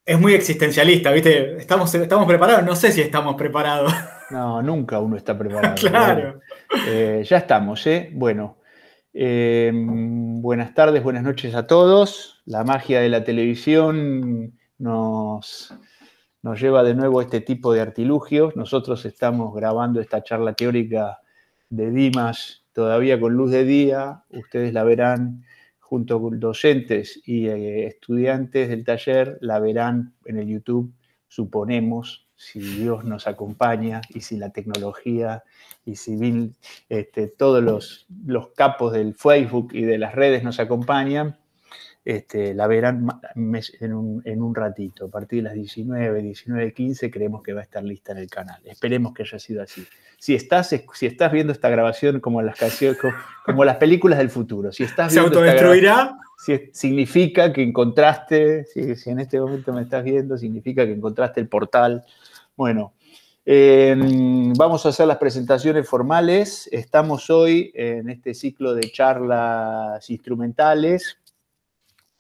es muy existencialista, ¿viste? ¿Estamos preparados? No sé si estamos preparados. No, nunca uno está preparado, pero bueno, Claro. ya estamos, ¿eh? Bueno, buenas tardes, buenas noches a todos. La magia de la televisión nos lleva de nuevo a este tipo de artilugios. Nosotros estamos grabando esta charla teórica de Dimas todavía con luz de día. Ustedes la verán junto con docentes y estudiantes del taller, la verán en el YouTube, suponemos, si Dios nos acompaña y si la tecnología y si todos los capos del Facebook y de las redes nos acompañan. La verán en un ratito. A partir de las 19:15 creemos que va a estar lista en el canal. Esperemos que haya sido así. Si estás viendo esta grabación como las canciones, como las películas del futuro, si estás ¿Se viendo esta grabación, autodestruirá? significa que encontraste, si en este momento me estás viendo, significa que encontraste el portal. Bueno, vamos a hacer las presentaciones formales. Estamos hoy en este ciclo de charlas instrumentales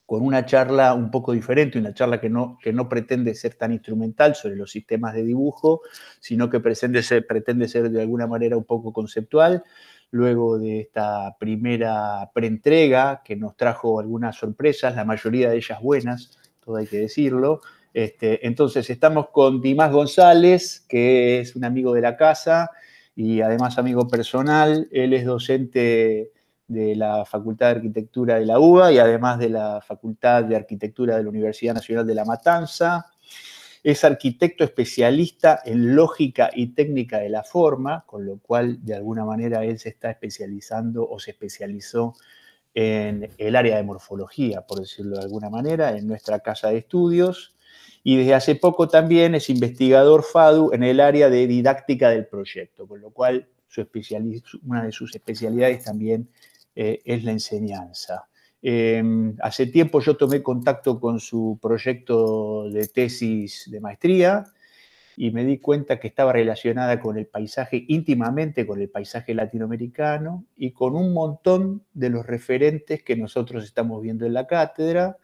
con una charla un poco diferente, una charla que no pretende ser tan instrumental sobre los sistemas de dibujo, sino que pretende ser de alguna manera un poco conceptual. Luego de esta primera preentrega que nos trajo algunas sorpresas, la mayoría de ellas buenas, todo hay que decirlo. Entonces estamos con Dimas González, que es un amigo de la casa y además amigo personal. Él es docente de la Facultad de Arquitectura de la UBA y además de la Facultad de Arquitectura de la Universidad Nacional de La Matanza. Es arquitecto especialista en lógica y técnica de la forma, con lo cual de alguna manera él se está especializando o se especializó en el área de morfología, por decirlo de alguna manera, en nuestra casa de estudios. Y desde hace poco también es investigador FADU en el área de didáctica del proyecto, con lo cual una de sus especialidades también es la enseñanza. Hace tiempo yo tomé contacto con su proyecto de tesis de maestría y me di cuenta que estaba relacionada con el paisaje, íntimamente con el paisaje latinoamericano y con un montón de los referentes que nosotros estamos viendo en la cátedra,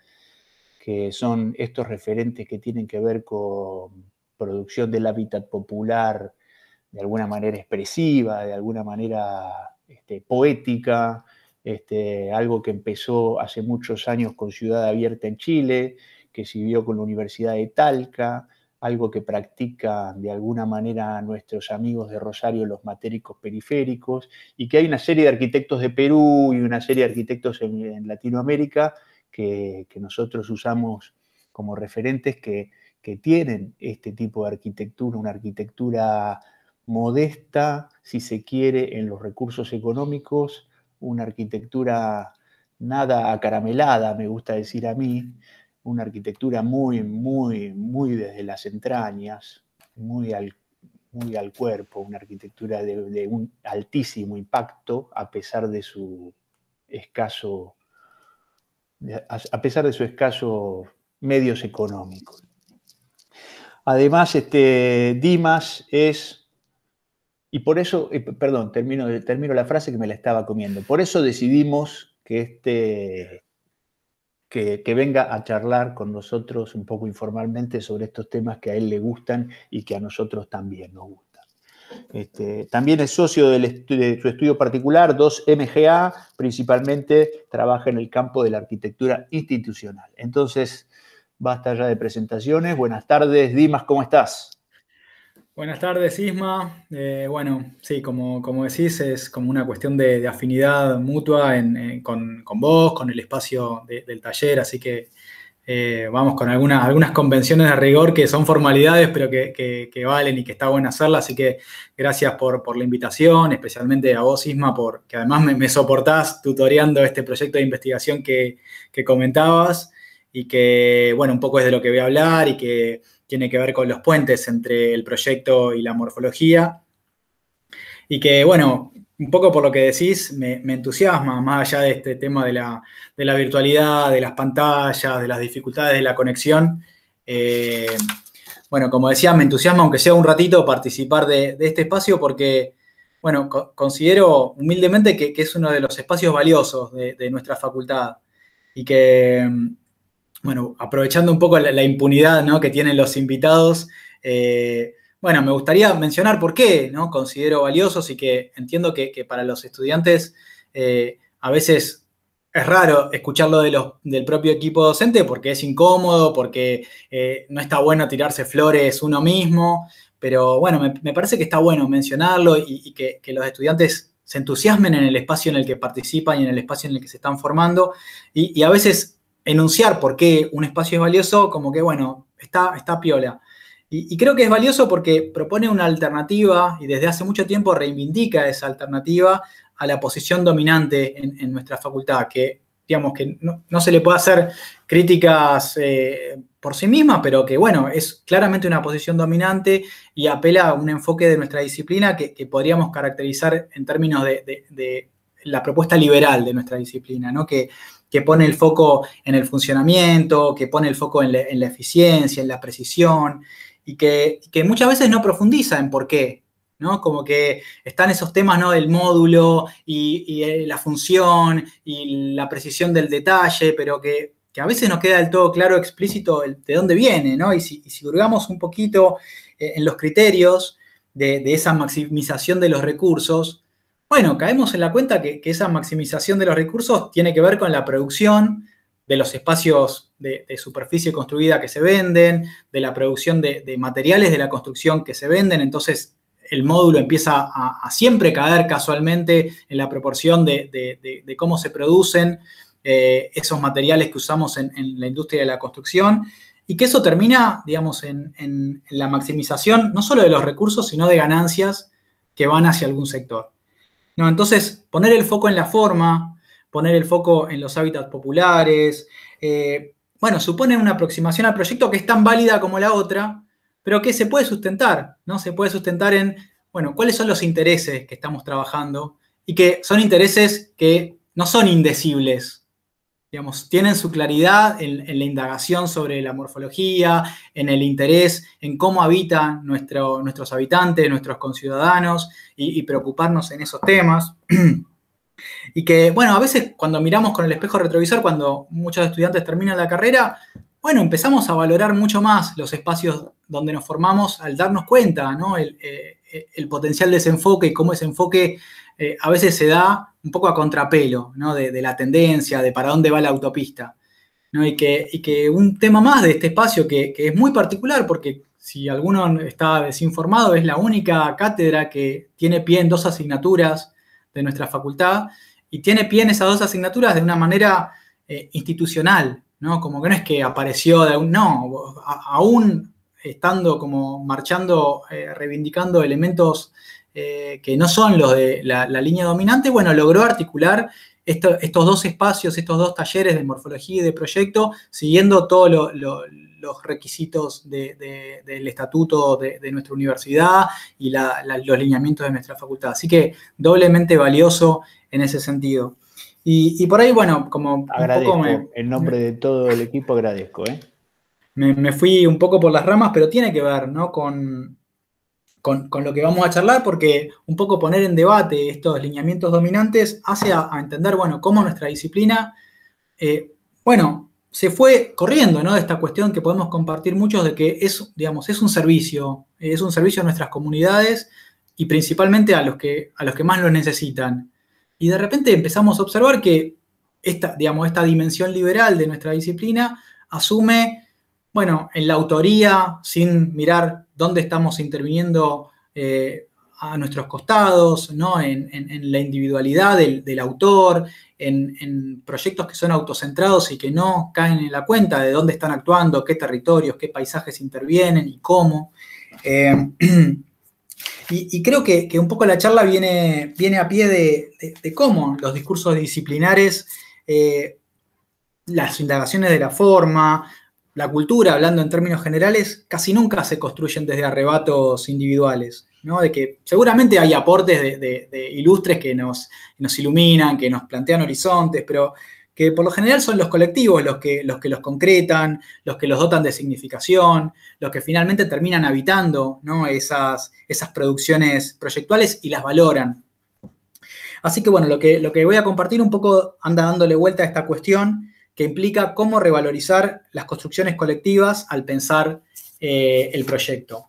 que son estos referentes que tienen que ver con producción del hábitat popular de alguna manera expresiva, de alguna manera poética, algo que empezó hace muchos años con Ciudad Abierta en Chile, que siguió con la Universidad de Talca, algo que practican de alguna manera nuestros amigos de Rosario, los matéricos periféricos, y que hay una serie de arquitectos de Perú y una serie de arquitectos en Latinoamérica que nosotros usamos como referentes que tienen este tipo de arquitectura, una arquitectura modesta, si se quiere, en los recursos económicos, una arquitectura nada acaramelada, me gusta decir a mí, una arquitectura muy, muy, muy desde las entrañas, muy al cuerpo, una arquitectura de un altísimo impacto a pesar de su escaso medios económicos. Además, Dimas es, y por eso, perdón, termino la frase que me la estaba comiendo, por eso decidimos que venga a charlar con nosotros un poco informalmente sobre estos temas que a él le gustan y que a nosotros también nos gustan. También es socio de su estudio particular, 2MGA, principalmente trabaja en el campo de la arquitectura institucional. Entonces, basta ya de presentaciones. Buenas tardes, Dimas, ¿cómo estás? Buenas tardes, Isma. Bueno, sí, como decís, es como una cuestión de afinidad mutua con vos, con el espacio del taller, así que vamos con algunas convenciones de rigor que son formalidades, pero que valen y que está bueno hacerlas, así que gracias por la invitación, especialmente a vos, Isma, porque además me soportás tutoreando este proyecto de investigación que comentabas y que, bueno, un poco es de lo que voy a hablar y que tiene que ver con los puentes entre el proyecto y la morfología. Y que, bueno, un poco por lo que decís, me entusiasma, más allá de este tema de la virtualidad, de las pantallas, de las dificultades de la conexión. Bueno, como decía, me entusiasma, aunque sea un ratito, participar de este espacio porque, bueno, considero humildemente que es uno de los espacios valiosos de nuestra facultad y que bueno, aprovechando un poco la impunidad, ¿no?, que tienen los invitados, bueno, me gustaría mencionar por qué, ¿no?, considero valiosos y que entiendo que para los estudiantes a veces es raro escucharlo del propio equipo docente porque es incómodo, porque no está bueno tirarse flores uno mismo, pero bueno, me parece que está bueno mencionarlo y que los estudiantes se entusiasmen en el espacio en el que participan y en el espacio en el que se están formando y a veces enunciar por qué un espacio es valioso, como que bueno, está piola. Y creo que es valioso porque propone una alternativa y desde hace mucho tiempo reivindica esa alternativa a la posición dominante en nuestra facultad, que digamos que no se le puede hacer críticas por sí misma, pero que bueno, es claramente una posición dominante y apela a un enfoque de nuestra disciplina que podríamos caracterizar en términos de la propuesta liberal de nuestra disciplina, ¿no? Que pone el foco en el funcionamiento, que pone el foco en la eficiencia, en la precisión, y que muchas veces no profundiza en por qué, ¿no? Como que están esos temas, ¿no?, del módulo y la función y la precisión del detalle, pero que a veces no queda del todo claro, explícito de dónde viene, ¿no? Y si hurgamos un poquito en los criterios de esa maximización de los recursos, bueno, caemos en la cuenta que esa maximización de los recursos tiene que ver con la producción de los espacios de superficie construida que se venden, de la producción de materiales de la construcción que se venden. Entonces, el módulo empieza a siempre caer casualmente en la proporción de cómo se producen esos materiales que usamos en la industria de la construcción, y que eso termina, digamos, en la maximización no solo de los recursos, sino de ganancias que van hacia algún sector. No, entonces, poner el foco en la forma, poner el foco en los hábitats populares, bueno, supone una aproximación al proyecto que es tan válida como la otra, pero que se puede sustentar, ¿no? Se puede sustentar en, bueno, cuáles son los intereses que estamos trabajando y que son intereses que no son indecibles, digamos, tienen su claridad en la indagación sobre la morfología, en el interés en cómo habitan nuestros habitantes, nuestros conciudadanos, y preocuparnos en esos temas. Y que, bueno, a veces cuando miramos con el espejo retrovisor, cuando muchos estudiantes terminan la carrera, bueno, empezamos a valorar mucho más los espacios donde nos formamos al darnos cuenta, ¿no?, el potencial desenfoque y cómo ese enfoque a veces se da un poco a contrapelo, ¿no?, de la tendencia, de para dónde va la autopista, ¿no? Y que un tema más de este espacio que es muy particular, porque si alguno está desinformado, es la única cátedra que tiene pie en 2 asignaturas de nuestra facultad, y tiene pie en esas 2 asignaturas de una manera institucional, ¿no? Como que no es que apareció de un, no, aún estando como marchando, reivindicando elementos que no son los de la línea dominante, bueno, logró articular estos 2 espacios, estos 2 talleres de morfología y de proyecto, siguiendo todos los requisitos del estatuto de nuestra universidad y los lineamientos de nuestra facultad. Así que doblemente valioso en ese sentido. Y por ahí, bueno, como agradezco, un poco en nombre de todo el equipo agradezco. Me fui un poco por las ramas, pero tiene que ver, ¿no?, con lo que vamos a charlar, porque un poco poner en debate estos lineamientos dominantes hace a entender, bueno, cómo nuestra disciplina, bueno, se fue corriendo, ¿no?, de esta cuestión que podemos compartir muchos de que es, digamos, es un servicio a nuestras comunidades y principalmente a los que más lo necesitan. Y de repente empezamos a observar que esta dimensión liberal de nuestra disciplina asume, bueno, en la autoría, sin mirar dónde estamos interviniendo a nuestros costados, ¿no?, en la individualidad del autor, en proyectos que son autocentrados y que no caen en la cuenta de dónde están actuando, qué territorios, qué paisajes intervienen y cómo. Y creo que un poco la charla viene a pie de cómo los discursos disciplinares, las indagaciones de la forma, la cultura, hablando en términos generales, casi nunca se construyen desde arrebatos individuales, ¿no? De que seguramente hay aportes de ilustres que nos iluminan, que nos plantean horizontes, pero que por lo general son los colectivos los que los concretan, los que los dotan de significación, los que finalmente terminan habitando, ¿no?, esas producciones proyectuales y las valoran. Así que bueno, lo que voy a compartir un poco anda dándole vuelta a esta cuestión que implica cómo revalorizar las construcciones colectivas al pensar el proyecto.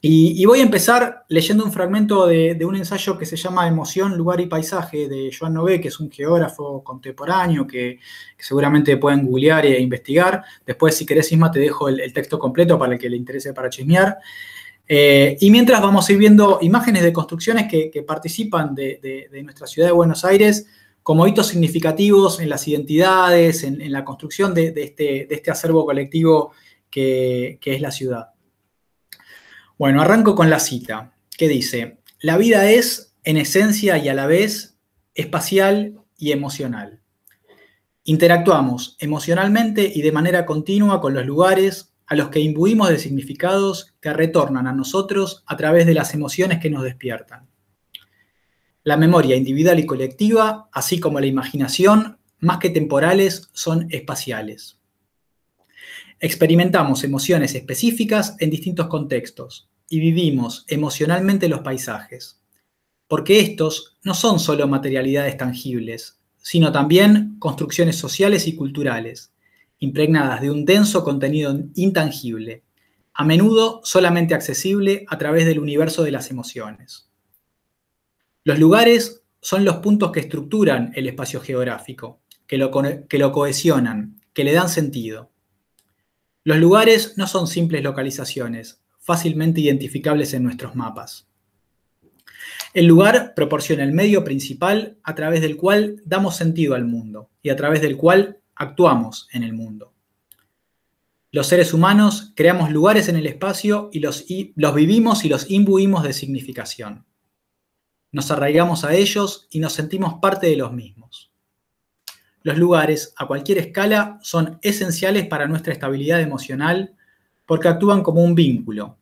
Y voy a empezar leyendo un fragmento de un ensayo que se llama Emoción, Lugar y Paisaje, de Joan Nouguet, que es un geógrafo contemporáneo que seguramente pueden googlear e investigar. Después, si querés, Isma, te dejo el texto completo para el que le interese para chismear. Y mientras vamos a ir viendo imágenes de construcciones que participan de nuestra ciudad de Buenos Aires como hitos significativos en las identidades, en la construcción de este acervo colectivo que es la ciudad. Bueno, arranco con la cita, que dice: la vida es, en esencia y a la vez, espacial y emocional. Interactuamos emocionalmente y de manera continua con los lugares a los que imbuimos de significados que retornan a nosotros a través de las emociones que nos despiertan. La memoria individual y colectiva, así como la imaginación, más que temporales, son espaciales. Experimentamos emociones específicas en distintos contextos y vivimos emocionalmente los paisajes, porque estos no son solo materialidades tangibles, sino también construcciones sociales y culturales, impregnadas de un denso contenido intangible, a menudo solamente accesible a través del universo de las emociones. Los lugares son los puntos que estructuran el espacio geográfico, que lo cohesionan, que le dan sentido. Los lugares no son simples localizaciones, fácilmente identificables en nuestros mapas. El lugar proporciona el medio principal a través del cual damos sentido al mundo y a través del cual actuamos en el mundo. Los seres humanos creamos lugares en el espacio y los vivimos y los imbuimos de significación. Nos arraigamos a ellos y nos sentimos parte de los mismos. Los lugares, a cualquier escala, son esenciales para nuestra estabilidad emocional porque actúan como un vínculo,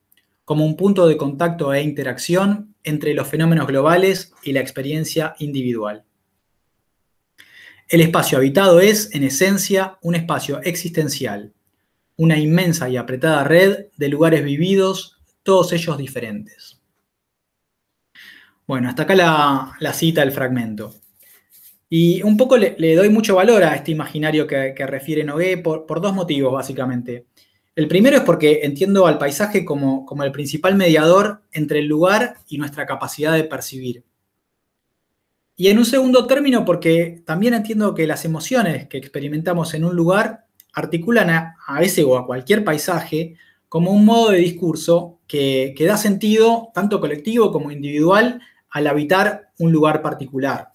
como un punto de contacto e interacción entre los fenómenos globales y la experiencia individual. El espacio habitado es, en esencia, un espacio existencial, una inmensa y apretada red de lugares vividos, todos ellos diferentes. Bueno, hasta acá la cita, el fragmento. Y un poco le doy mucho valor a este imaginario que refiere Nouguet por dos motivos, básicamente. El primero es porque entiendo al paisaje como el principal mediador entre el lugar y nuestra capacidad de percibir. Y en un segundo término, porque también entiendo que las emociones que experimentamos en un lugar articulan a ese o a cualquier paisaje como un modo de discurso que da sentido, tanto colectivo como individual, al habitar un lugar particular.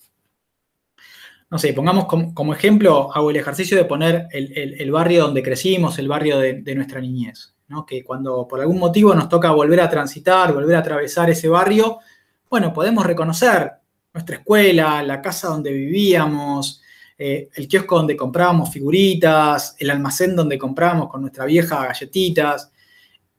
No sé, pongamos como ejemplo, hago el ejercicio de poner el barrio donde crecimos, el barrio de nuestra niñez, ¿no? Que cuando por algún motivo nos toca volver a transitar, volver a atravesar ese barrio, bueno, podemos reconocer nuestra escuela, la casa donde vivíamos, el kiosco donde comprábamos figuritas, el almacén donde comprábamos con nuestra vieja galletitas,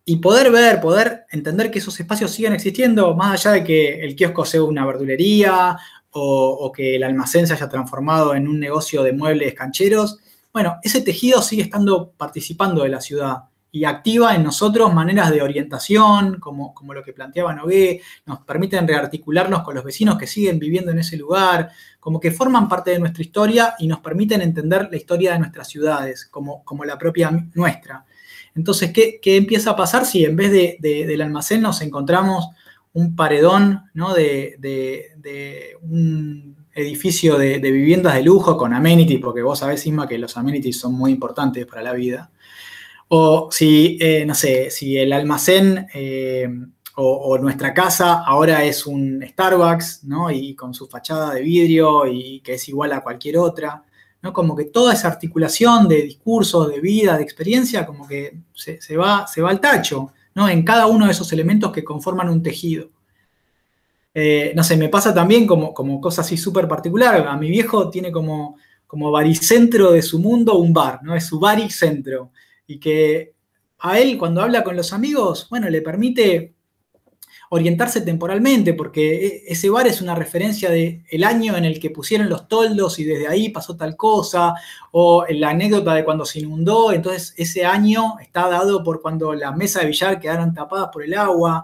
y poder entender que esos espacios siguen existiendo, más allá de que el kiosco sea una verdulería o que el almacén se haya transformado en un negocio de muebles cancheros. Bueno, ese tejido sigue participando de la ciudad y activa en nosotros maneras de orientación, como lo que planteaba Nouguet, nos permiten rearticularnos con los vecinos que siguen viviendo en ese lugar, como que forman parte de nuestra historia y nos permiten entender la historia de nuestras ciudades, como la propia nuestra. Entonces, ¿qué empieza a pasar si en vez del almacén nos encontramos un paredón, ¿no? de un edificio de viviendas de lujo con amenities, porque vos sabés, Isma, que los amenities son muy importantes para la vida? O si, no sé, si el almacén o nuestra casa ahora es un Starbucks, ¿no? Y con su fachada de vidrio y que es igual a cualquier otra, ¿no? Como que toda esa articulación de discursos, de vida, de experiencia, como que se va al tacho, ¿no? En cada uno de esos elementos que conforman un tejido. No sé, me pasa también como cosa así súper particular. A mi viejo tiene como baricentro de su mundo un bar, ¿no? Es su baricentro. Y que a él, cuando habla con los amigos, bueno, le permite orientarse temporalmente, porque ese bar es una referencia del año en el que pusieron los toldos y desde ahí pasó tal cosa, o la anécdota de cuando se inundó, entonces ese año está dado por cuando las mesas de billar quedaron tapadas por el agua,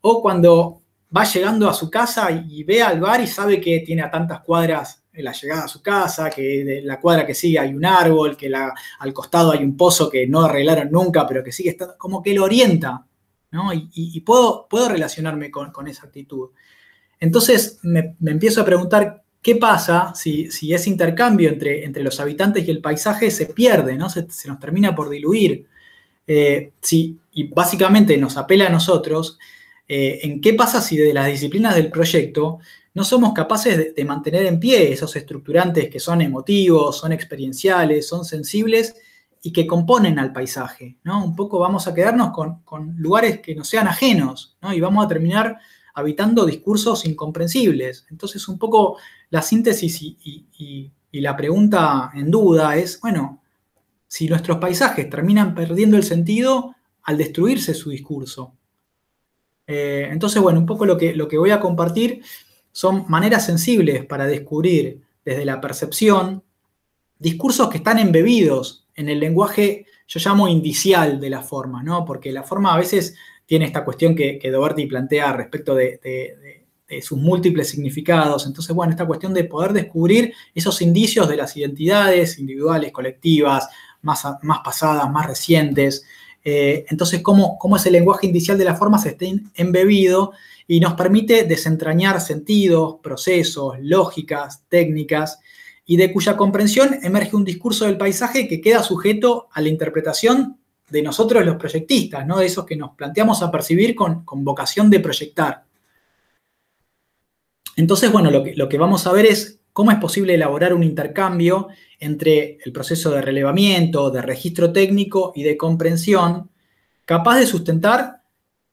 o cuando va llegando a su casa y ve al bar y sabe que tiene a tantas cuadras la llegada a su casa, que de la cuadra que sigue hay un árbol, que al costado hay un pozo que no arreglaron nunca, pero que sigue estando, como que lo orienta, ¿no? Y puedo relacionarme con esa actitud. Entonces me empiezo a preguntar qué pasa si ese intercambio entre los habitantes y el paisaje se pierde, ¿no? Se nos termina por diluir. Y básicamente nos apela a nosotros, en qué pasa si de las disciplinas del proyecto no somos capaces de mantener en pie esos estructurantes que son emotivos, son experienciales, son sensibles y que componen al paisaje, ¿no? Un poco vamos a quedarnos con lugares que nos sean ajenos, ¿no? Y vamos a terminar habitando discursos incomprensibles. Entonces, un poco la síntesis y la pregunta en duda es, bueno, si nuestros paisajes terminan perdiendo el sentido al destruirse su discurso. Entonces, bueno, un poco lo que voy a compartir son maneras sensibles para descubrir desde la percepción discursos que están embebidos en el lenguaje, yo llamo indicial de la forma, ¿no? Porque la forma a veces tiene esta cuestión que Doherty plantea respecto de sus múltiples significados. Entonces, bueno, esta cuestión de poder descubrir esos indicios de las identidades individuales, colectivas, más pasadas, más recientes. Entonces, cómo ese lenguaje indicial de la forma se está embebido y nos permite desentrañar sentidos, procesos, lógicas, técnicas, y de cuya comprensión emerge un discurso del paisaje que queda sujeto a la interpretación de nosotros los proyectistas, ¿no? De esos que nos planteamos a percibir con vocación de proyectar. Entonces, bueno, lo que vamos a ver es cómo es posible elaborar un intercambio entre el proceso de relevamiento, de registro técnico y de comprensión, capaz de sustentar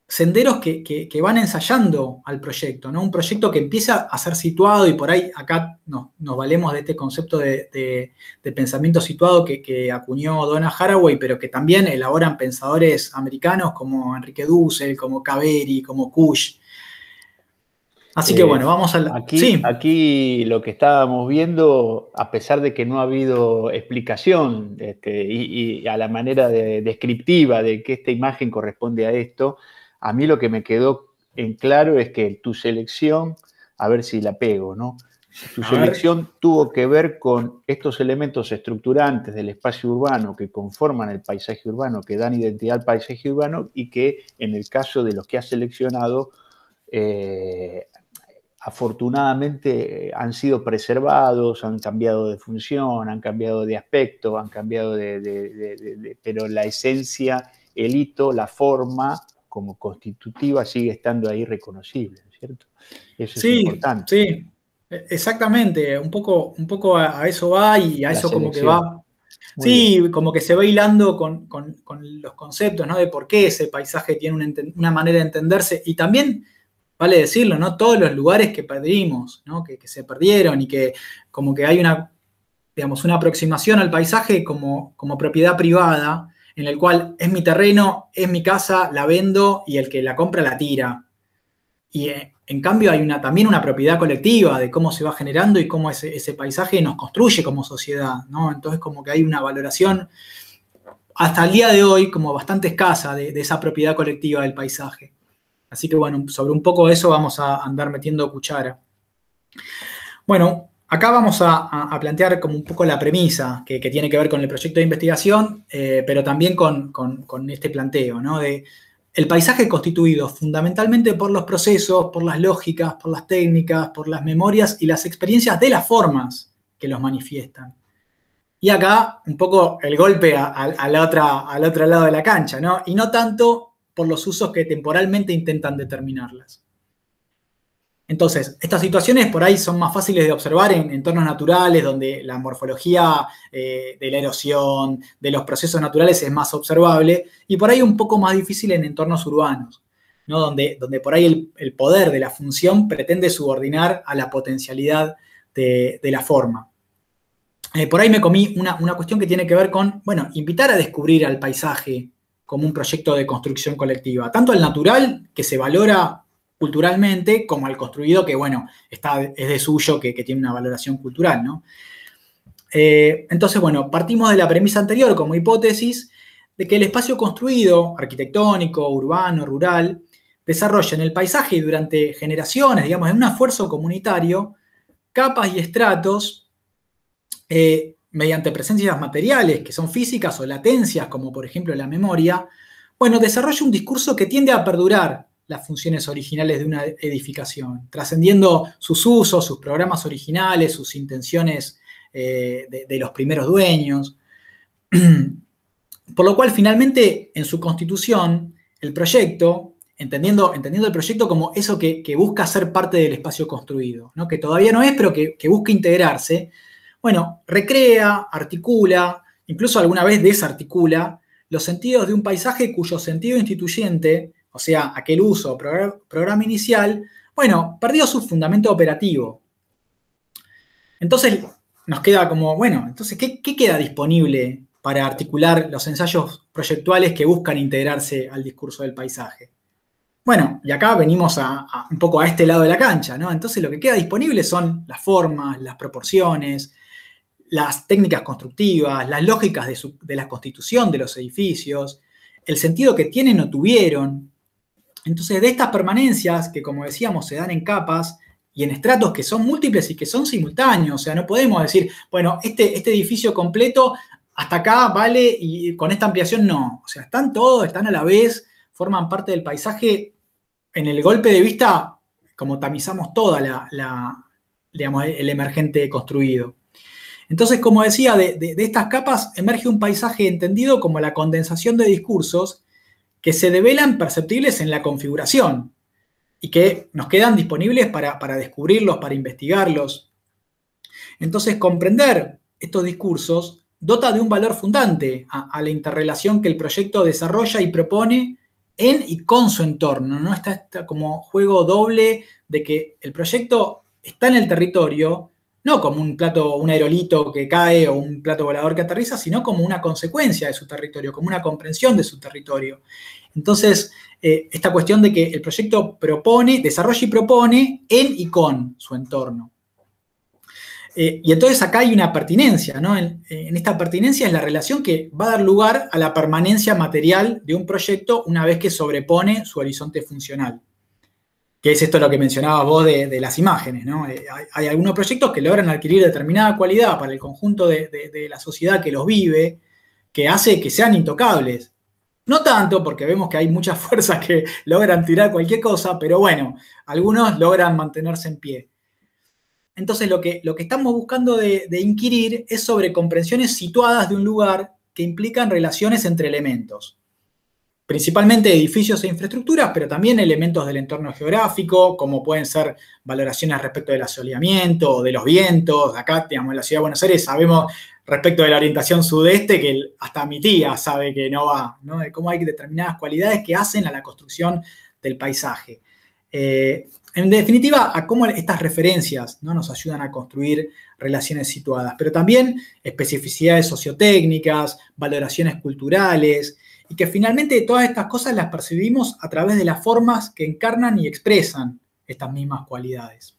senderos que van ensayando al proyecto, ¿no? Un proyecto que empieza a ser situado, y por ahí acá nos valemos de este concepto de pensamiento situado que acuñó Donna Haraway, pero que también elaboran pensadores americanos como Enrique Dussel, como Caveri, como Kusch. Así que bueno, vamos a la... Aquí lo que estábamos viendo, a pesar de que no ha habido explicación y a la manera descriptiva de que esta imagen corresponde a esto, a mí lo que me quedó en claro es que tu selección, a ver si la pego, ¿no? Tu selección tuvo que ver con estos elementos estructurantes del espacio urbano que conforman el paisaje urbano, que dan identidad al paisaje urbano y que en el caso de los que has seleccionado, afortunadamente han sido preservados, han cambiado de función, han cambiado de aspecto, han cambiado pero la esencia, el hito, la forma como constitutiva sigue estando ahí reconocible, ¿no es cierto? Eso es importante. Sí, exactamente. Un poco a eso va y a eso como que va. Sí, como que se va hilando con los conceptos, ¿no? De por qué ese paisaje tiene una manera de entenderse. Y también, vale decirlo, ¿no? Todos los lugares que perdimos, ¿no? Que se perdieron y que como que hay una aproximación al paisaje como propiedad privada, en el cual es mi terreno, es mi casa, la vendo y el que la compra la tira. Y en cambio hay también una propiedad colectiva de cómo se va generando y cómo ese paisaje nos construye como sociedad, ¿no? Entonces como que hay una valoración hasta el día de hoy como bastante escasa de esa propiedad colectiva del paisaje. Así que bueno, sobre un poco de eso vamos a andar metiendo cuchara. Bueno, acá vamos a plantear como un poco la premisa que tiene que ver con el proyecto de investigación, pero también con este planteo, ¿no? De el paisaje constituido fundamentalmente por los procesos, por las lógicas, por las técnicas, por las memorias y las experiencias de las formas que los manifiestan. Y acá un poco el golpe al otro lado de la cancha, ¿no? Y no tanto por los usos que temporalmente intentan determinarlas. Entonces, estas situaciones por ahí son más fáciles de observar en entornos naturales, donde la morfología de la erosión, de los procesos naturales es más observable, y por ahí un poco más difícil en entornos urbanos, ¿no? Donde por ahí el poder de la función pretende subordinar a la potencialidad de la forma. Por ahí me comí una cuestión que tiene que ver con, bueno, invitar a descubrir al paisaje como un proyecto de construcción colectiva, tanto al natural, que se valora culturalmente, como al construido, que bueno, es de suyo, que tiene una valoración cultural, ¿no? Entonces, bueno, partimos de la premisa anterior como hipótesis de que el espacio construido, arquitectónico, urbano, rural, desarrolla en el paisaje y durante generaciones, digamos, en un esfuerzo comunitario, capas y estratos, mediante presencias materiales que son físicas o latencias, como por ejemplo la memoria, bueno, desarrolla un discurso que tiende a perdurar las funciones originales de una edificación, trascendiendo sus usos, sus programas originales, sus intenciones de los primeros dueños. Por lo cual, finalmente, en su constitución, el proyecto, entendiendo el proyecto como eso que busca ser parte del espacio construido, ¿no? Que todavía no es, pero que busca integrarse, bueno, recrea, articula, incluso alguna vez desarticula los sentidos de un paisaje cuyo sentido instituyente, o sea, aquel uso o programa inicial, bueno, perdió su fundamento operativo. Entonces nos queda como, bueno, entonces, ¿qué queda disponible para articular los ensayos proyectuales que buscan integrarse al discurso del paisaje? Bueno, y acá venimos un poco a este lado de la cancha, ¿no? Entonces lo que queda disponible son las formas, las proporciones, las técnicas constructivas, las lógicas de la constitución de los edificios, el sentido que tienen o tuvieron. Entonces, de estas permanencias, que como decíamos, se dan en capas y en estratos que son múltiples y que son simultáneos, o sea, no podemos decir, bueno, este edificio completo hasta acá vale y con esta ampliación no. O sea, están todos, están a la vez, forman parte del paisaje. En el golpe de vista, como tamizamos toda digamos, el emergente construido. Entonces, como decía, de estas capas emerge un paisaje entendido como la condensación de discursos que se develan perceptibles en la configuración y que nos quedan disponibles para descubrirlos, para investigarlos. Entonces, comprender estos discursos dota de un valor fundante a la interrelación que el proyecto desarrolla y propone en y con su entorno, ¿no? Está como juego doble de que el proyecto está en el territorio, no como un aerolito que cae o un plato volador que aterriza, sino como una consecuencia de su territorio, como una comprensión de su territorio. Entonces, esta cuestión de que el proyecto desarrolla y propone en y con su entorno. Y entonces acá hay una pertinencia, ¿no? En esta pertinencia es la relación que va a dar lugar a la permanencia material de un proyecto una vez que sobrepone su horizonte funcional. Que es esto lo que mencionabas vos de las imágenes, ¿no? Hay algunos proyectos que logran adquirir determinada cualidad para el conjunto de la sociedad que los vive, que hace que sean intocables. No tanto, porque vemos que hay muchas fuerzas que logran tirar cualquier cosa, pero bueno, algunos logran mantenerse en pie. Entonces lo que estamos buscando de inquirir es sobre comprensiones situadas de un lugar que implican relaciones entre elementos. Principalmente edificios e infraestructuras, pero también elementos del entorno geográfico, como pueden ser valoraciones respecto del asoleamiento o de los vientos. Acá, digamos, en la Ciudad de Buenos Aires sabemos respecto de la orientación sudeste que hasta mi tía sabe que no va, ¿no? De cómo hay determinadas cualidades que hacen a la construcción del paisaje. En definitiva, a cómo estas referencias, ¿no? Nos ayudan a construir relaciones situadas, pero también especificidades sociotécnicas, valoraciones culturales, y que finalmente todas estas cosas las percibimos a través de las formas que encarnan y expresan estas mismas cualidades.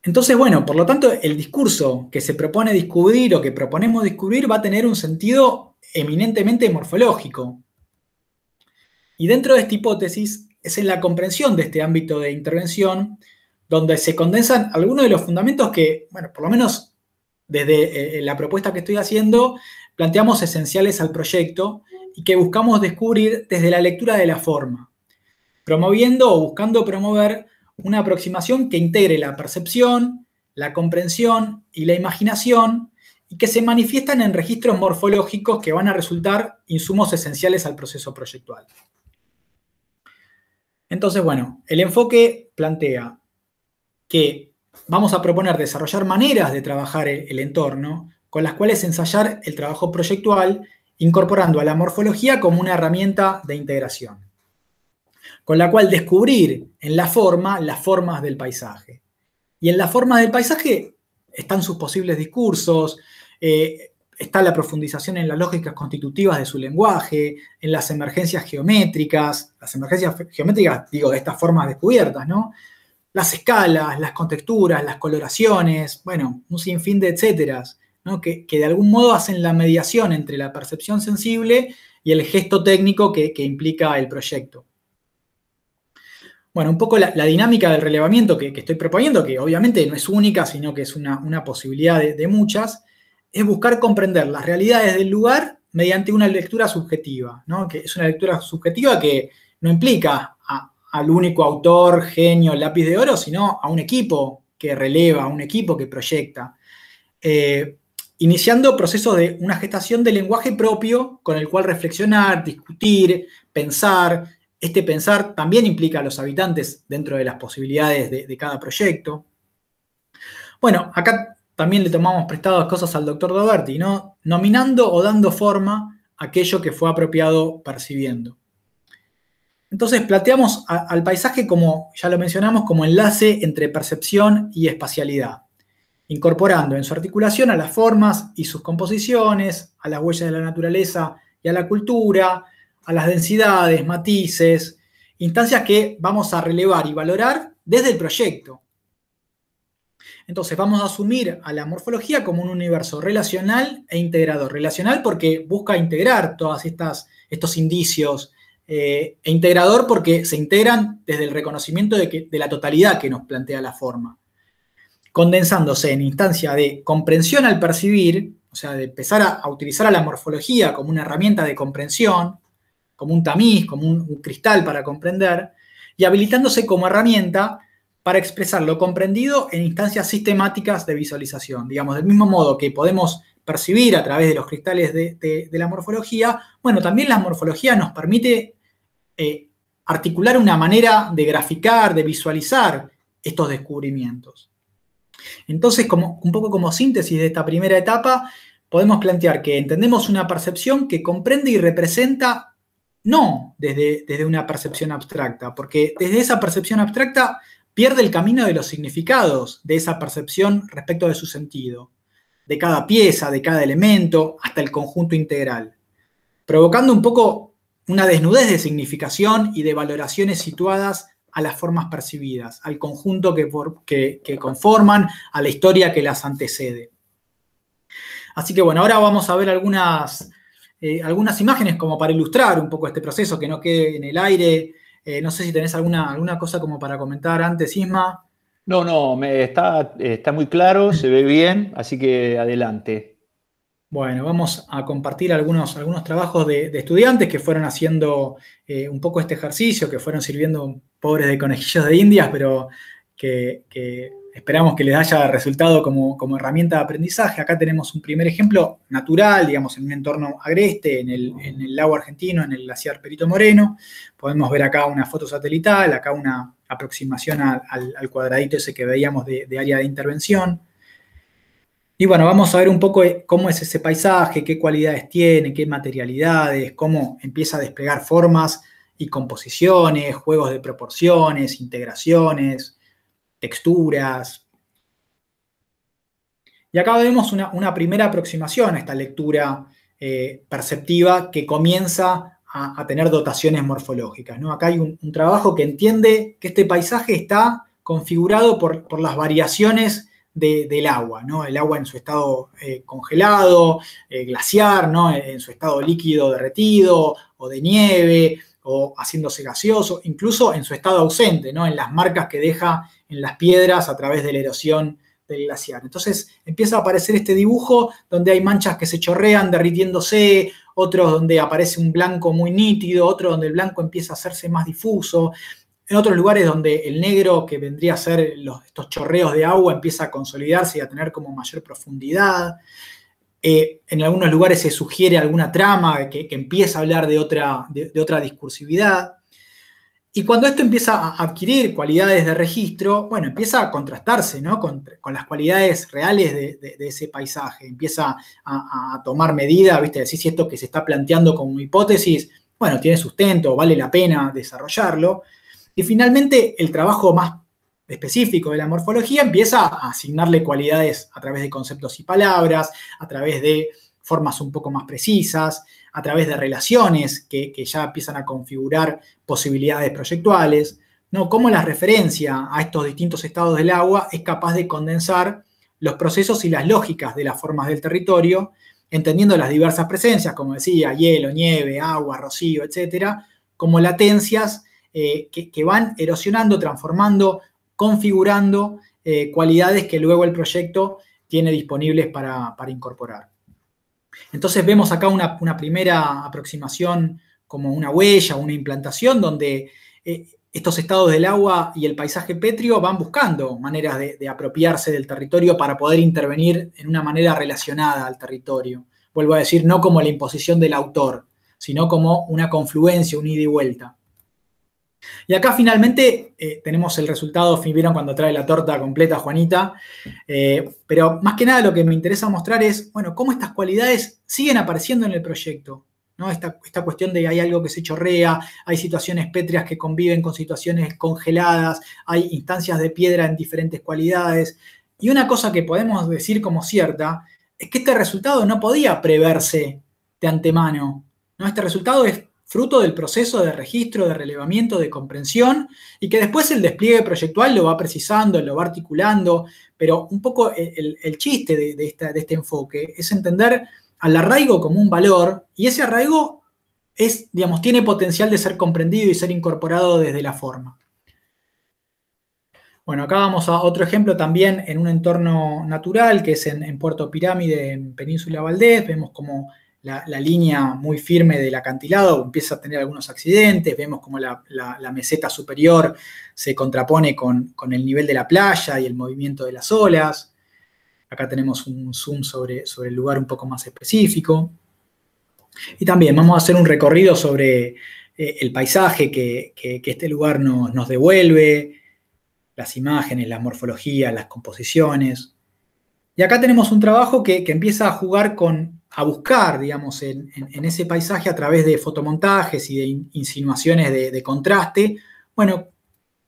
Entonces, bueno, por lo tanto, el discurso que se propone descubrir o que proponemos descubrir va a tener un sentido eminentemente morfológico. Y dentro de esta hipótesis es en la comprensión de este ámbito de intervención donde se condensan algunos de los fundamentos que, bueno, por lo menos desde la propuesta que estoy haciendo, planteamos esenciales al proyecto y que buscamos descubrir desde la lectura de la forma, promoviendo o buscando promover una aproximación que integre la percepción, la comprensión y la imaginación y que se manifiestan en registros morfológicos que van a resultar insumos esenciales al proceso proyectual. Entonces, bueno, el enfoque plantea que vamos a proponer desarrollar maneras de trabajar el entorno con las cuales ensayar el trabajo proyectual, incorporando a la morfología como una herramienta de integración, con la cual descubrir en la forma las formas del paisaje. Y en las formas del paisaje están sus posibles discursos, está la profundización en las lógicas constitutivas de su lenguaje, en las emergencias geométricas, digo, de estas formas descubiertas, ¿no? Las escalas, las contexturas, las coloraciones, bueno, un sinfín de etcéteras, ¿no? Que de algún modo hacen la mediación entre la percepción sensible y el gesto técnico que implica el proyecto. Bueno, un poco la dinámica del relevamiento que estoy proponiendo, que obviamente no es única, sino que es una posibilidad de muchas, es buscar comprender las realidades del lugar mediante una lectura subjetiva, ¿no? Que es una lectura subjetiva que no implica al único autor, genio, lápiz de oro, sino a un equipo que releva, a un equipo que proyecta. Iniciando procesos de una gestación de lenguaje propio con el cual reflexionar, discutir, pensar. Este pensar también implica a los habitantes dentro de las posibilidades de cada proyecto. Bueno, acá también le tomamos prestadas cosas al doctor Doberti, ¿no? Nominando o dando forma a aquello que fue apropiado percibiendo. Entonces planteamos al paisaje como, ya lo mencionamos, como enlace entre percepción y espacialidad, incorporando en su articulación a las formas y sus composiciones, a las huellas de la naturaleza y a la cultura, a las densidades, matices, instancias que vamos a relevar y valorar desde el proyecto. Entonces vamos a asumir a la morfología como un universo relacional e integrador. Relacional porque busca integrar todos estos indicios, e integrador porque se integran desde el reconocimiento de la totalidad que nos plantea la forma, condensándose en instancia de comprensión al percibir, o sea, de empezar a utilizar a la morfología como una herramienta de comprensión, como un tamiz, como un cristal para comprender, y habilitándose como herramienta para expresar lo comprendido en instancias sistemáticas de visualización. Digamos, del mismo modo que podemos percibir a través de los cristales de la morfología, bueno, también la morfología nos permite articular una manera de graficar, de visualizar estos descubrimientos. Entonces, un poco como síntesis de esta primera etapa, podemos plantear que entendemos una percepción que comprende y representa no desde una percepción abstracta, porque desde esa percepción abstracta pierde el camino de los significados de esa percepción respecto de su sentido, de cada pieza, de cada elemento, hasta el conjunto integral, provocando un poco una desnudez de significación y de valoraciones situadas a las formas percibidas, al conjunto que conforman, a la historia que las antecede. Así que bueno, ahora vamos a ver algunas imágenes como para ilustrar un poco este proceso, que no quede en el aire. No sé si tenés alguna cosa como para comentar antes, Isma. No, está muy claro, se ve bien, así que adelante. Bueno, vamos a compartir algunos trabajos de estudiantes que fueron haciendo un poco este ejercicio, que fueron sirviendo pobres de conejillos de indias, pero que esperamos que les haya resultado como herramienta de aprendizaje. Acá tenemos un primer ejemplo natural, digamos, en un entorno agreste, en el lago argentino, en el glaciar Perito Moreno. Podemos ver acá una foto satelital, acá una aproximación al cuadradito ese que veíamos de área de intervención. Y bueno, vamos a ver un poco cómo es ese paisaje, qué cualidades tiene, qué materialidades, cómo empieza a desplegar formas y composiciones, juegos de proporciones, integraciones, texturas. Y acá vemos una primera aproximación a esta lectura perceptiva que comienza a tener dotaciones morfológicas, ¿no? Acá hay un trabajo que entiende que este paisaje está configurado por las variaciones del agua, ¿no? El agua en su estado congelado, glaciar, ¿no? En su estado líquido derretido, o de nieve, o haciéndose gaseoso, incluso en su estado ausente, ¿no? En las marcas que deja en las piedras a través de la erosión del glaciar. Entonces empieza a aparecer este dibujo donde hay manchas que se chorrean derritiéndose, otros donde aparece un blanco muy nítido, otro donde el blanco empieza a hacerse más difuso, en otros lugares donde el negro, que vendría a ser estos chorreos de agua, empieza a consolidarse y a tener como mayor profundidad. En algunos lugares se sugiere alguna trama que empieza a hablar de otra discursividad. Y cuando esto empieza a adquirir cualidades de registro, bueno, empieza a contrastarse, ¿no? con las cualidades reales de ese paisaje. Empieza a tomar medida, ¿viste? Decir si esto que se está planteando como hipótesis, bueno, tiene sustento, vale la pena desarrollarlo. Y finalmente, el trabajo más específico de la morfología empieza a asignarle cualidades a través de conceptos y palabras, a través de formas un poco más precisas, a través de relaciones que ya empiezan a configurar posibilidades proyectuales, ¿no? Cómo la referencia a estos distintos estados del agua es capaz de condensar los procesos y las lógicas de las formas del territorio, entendiendo las diversas presencias, como decía, hielo, nieve, agua, rocío, etcétera, como latencias que van erosionando, transformando, configurando cualidades que luego el proyecto tiene disponibles para incorporar. Entonces vemos acá una primera aproximación como una huella, una implantación, donde estos estados del agua y el paisaje pétreo van buscando maneras de apropiarse del territorio para poder intervenir en una manera relacionada al territorio. Vuelvo a decir, no como la imposición del autor, sino como una confluencia, un ida y vuelta. Y acá finalmente tenemos el resultado, vieron cuando trae la torta completa Juanita, pero más que nada lo que me interesa mostrar es, bueno, cómo estas cualidades siguen apareciendo en el proyecto, ¿no? Esta cuestión de hay algo que se chorrea, hay situaciones pétreas que conviven con situaciones congeladas, hay instancias de piedra en diferentes cualidades, y una cosa que podemos decir como cierta es que este resultado no podía preverse de antemano, ¿no? Este resultado es fruto del proceso de registro, de relevamiento, de comprensión, y que después el despliegue proyectual lo va precisando, lo va articulando, pero un poco el chiste de este enfoque es entender al arraigo como un valor, y ese arraigo es, digamos, tiene potencial de ser comprendido y ser incorporado desde la forma. Bueno, acá vamos a otro ejemplo también en un entorno natural, que es en Puerto Pirámide, en Península Valdés. Vemos como la línea muy firme del acantilado empieza a tener algunos accidentes, vemos como la meseta superior se contrapone con el nivel de la playa y el movimiento de las olas. Acá tenemos un zoom sobre el lugar un poco más específico. Y también vamos a hacer un recorrido sobre el paisaje que este lugar nos devuelve, las imágenes, la morfología, las composiciones. Y acá tenemos un trabajo que empieza a jugar a buscar, digamos, en ese paisaje a través de fotomontajes y de insinuaciones de contraste. Bueno,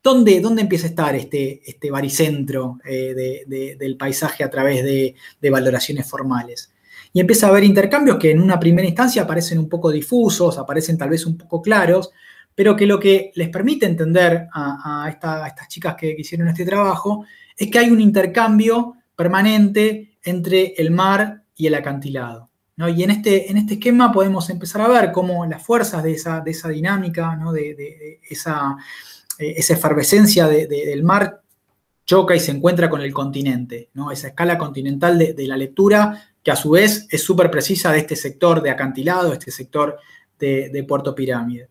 ¿dónde empieza a estar este baricentro del paisaje a través de valoraciones formales? Y empieza a haber intercambios que en una primera instancia aparecen un poco difusos, aparecen tal vez un poco claros, pero que lo que les permite entender a estas chicas que hicieron este trabajo es que hay un intercambio permanente entre el mar y el acantilado, ¿no? Y en este esquema podemos empezar a ver cómo las fuerzas de esa dinámica, ¿no? de esa efervescencia del mar choca y se encuentra con el continente, ¿no? Esa escala continental de la lectura, que a su vez es súper precisa de este sector de acantilado, este sector de Puerto Pirámide.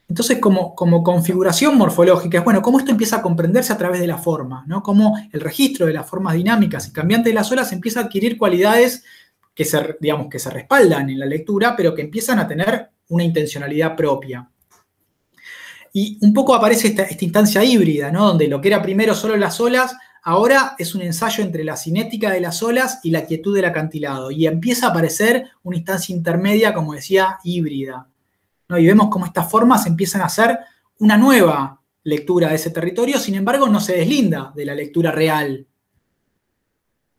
Entonces, como configuración morfológica, es bueno, cómo esto empieza a comprenderse a través de la forma, ¿no? Cómo el registro de las formas dinámicas y cambiantes de las olas empieza a adquirir cualidades que se respaldan en la lectura, pero que empiezan a tener una intencionalidad propia. Y un poco aparece esta instancia híbrida, ¿no? Donde lo que era primero solo las olas, ahora es un ensayo entre la cinética de las olas y la quietud del acantilado. Y empieza a aparecer una instancia intermedia, como decía, híbrida, ¿no? Y vemos cómo estas formas empiezan a hacer una nueva lectura de ese territorio, sin embargo no se deslinda de la lectura real.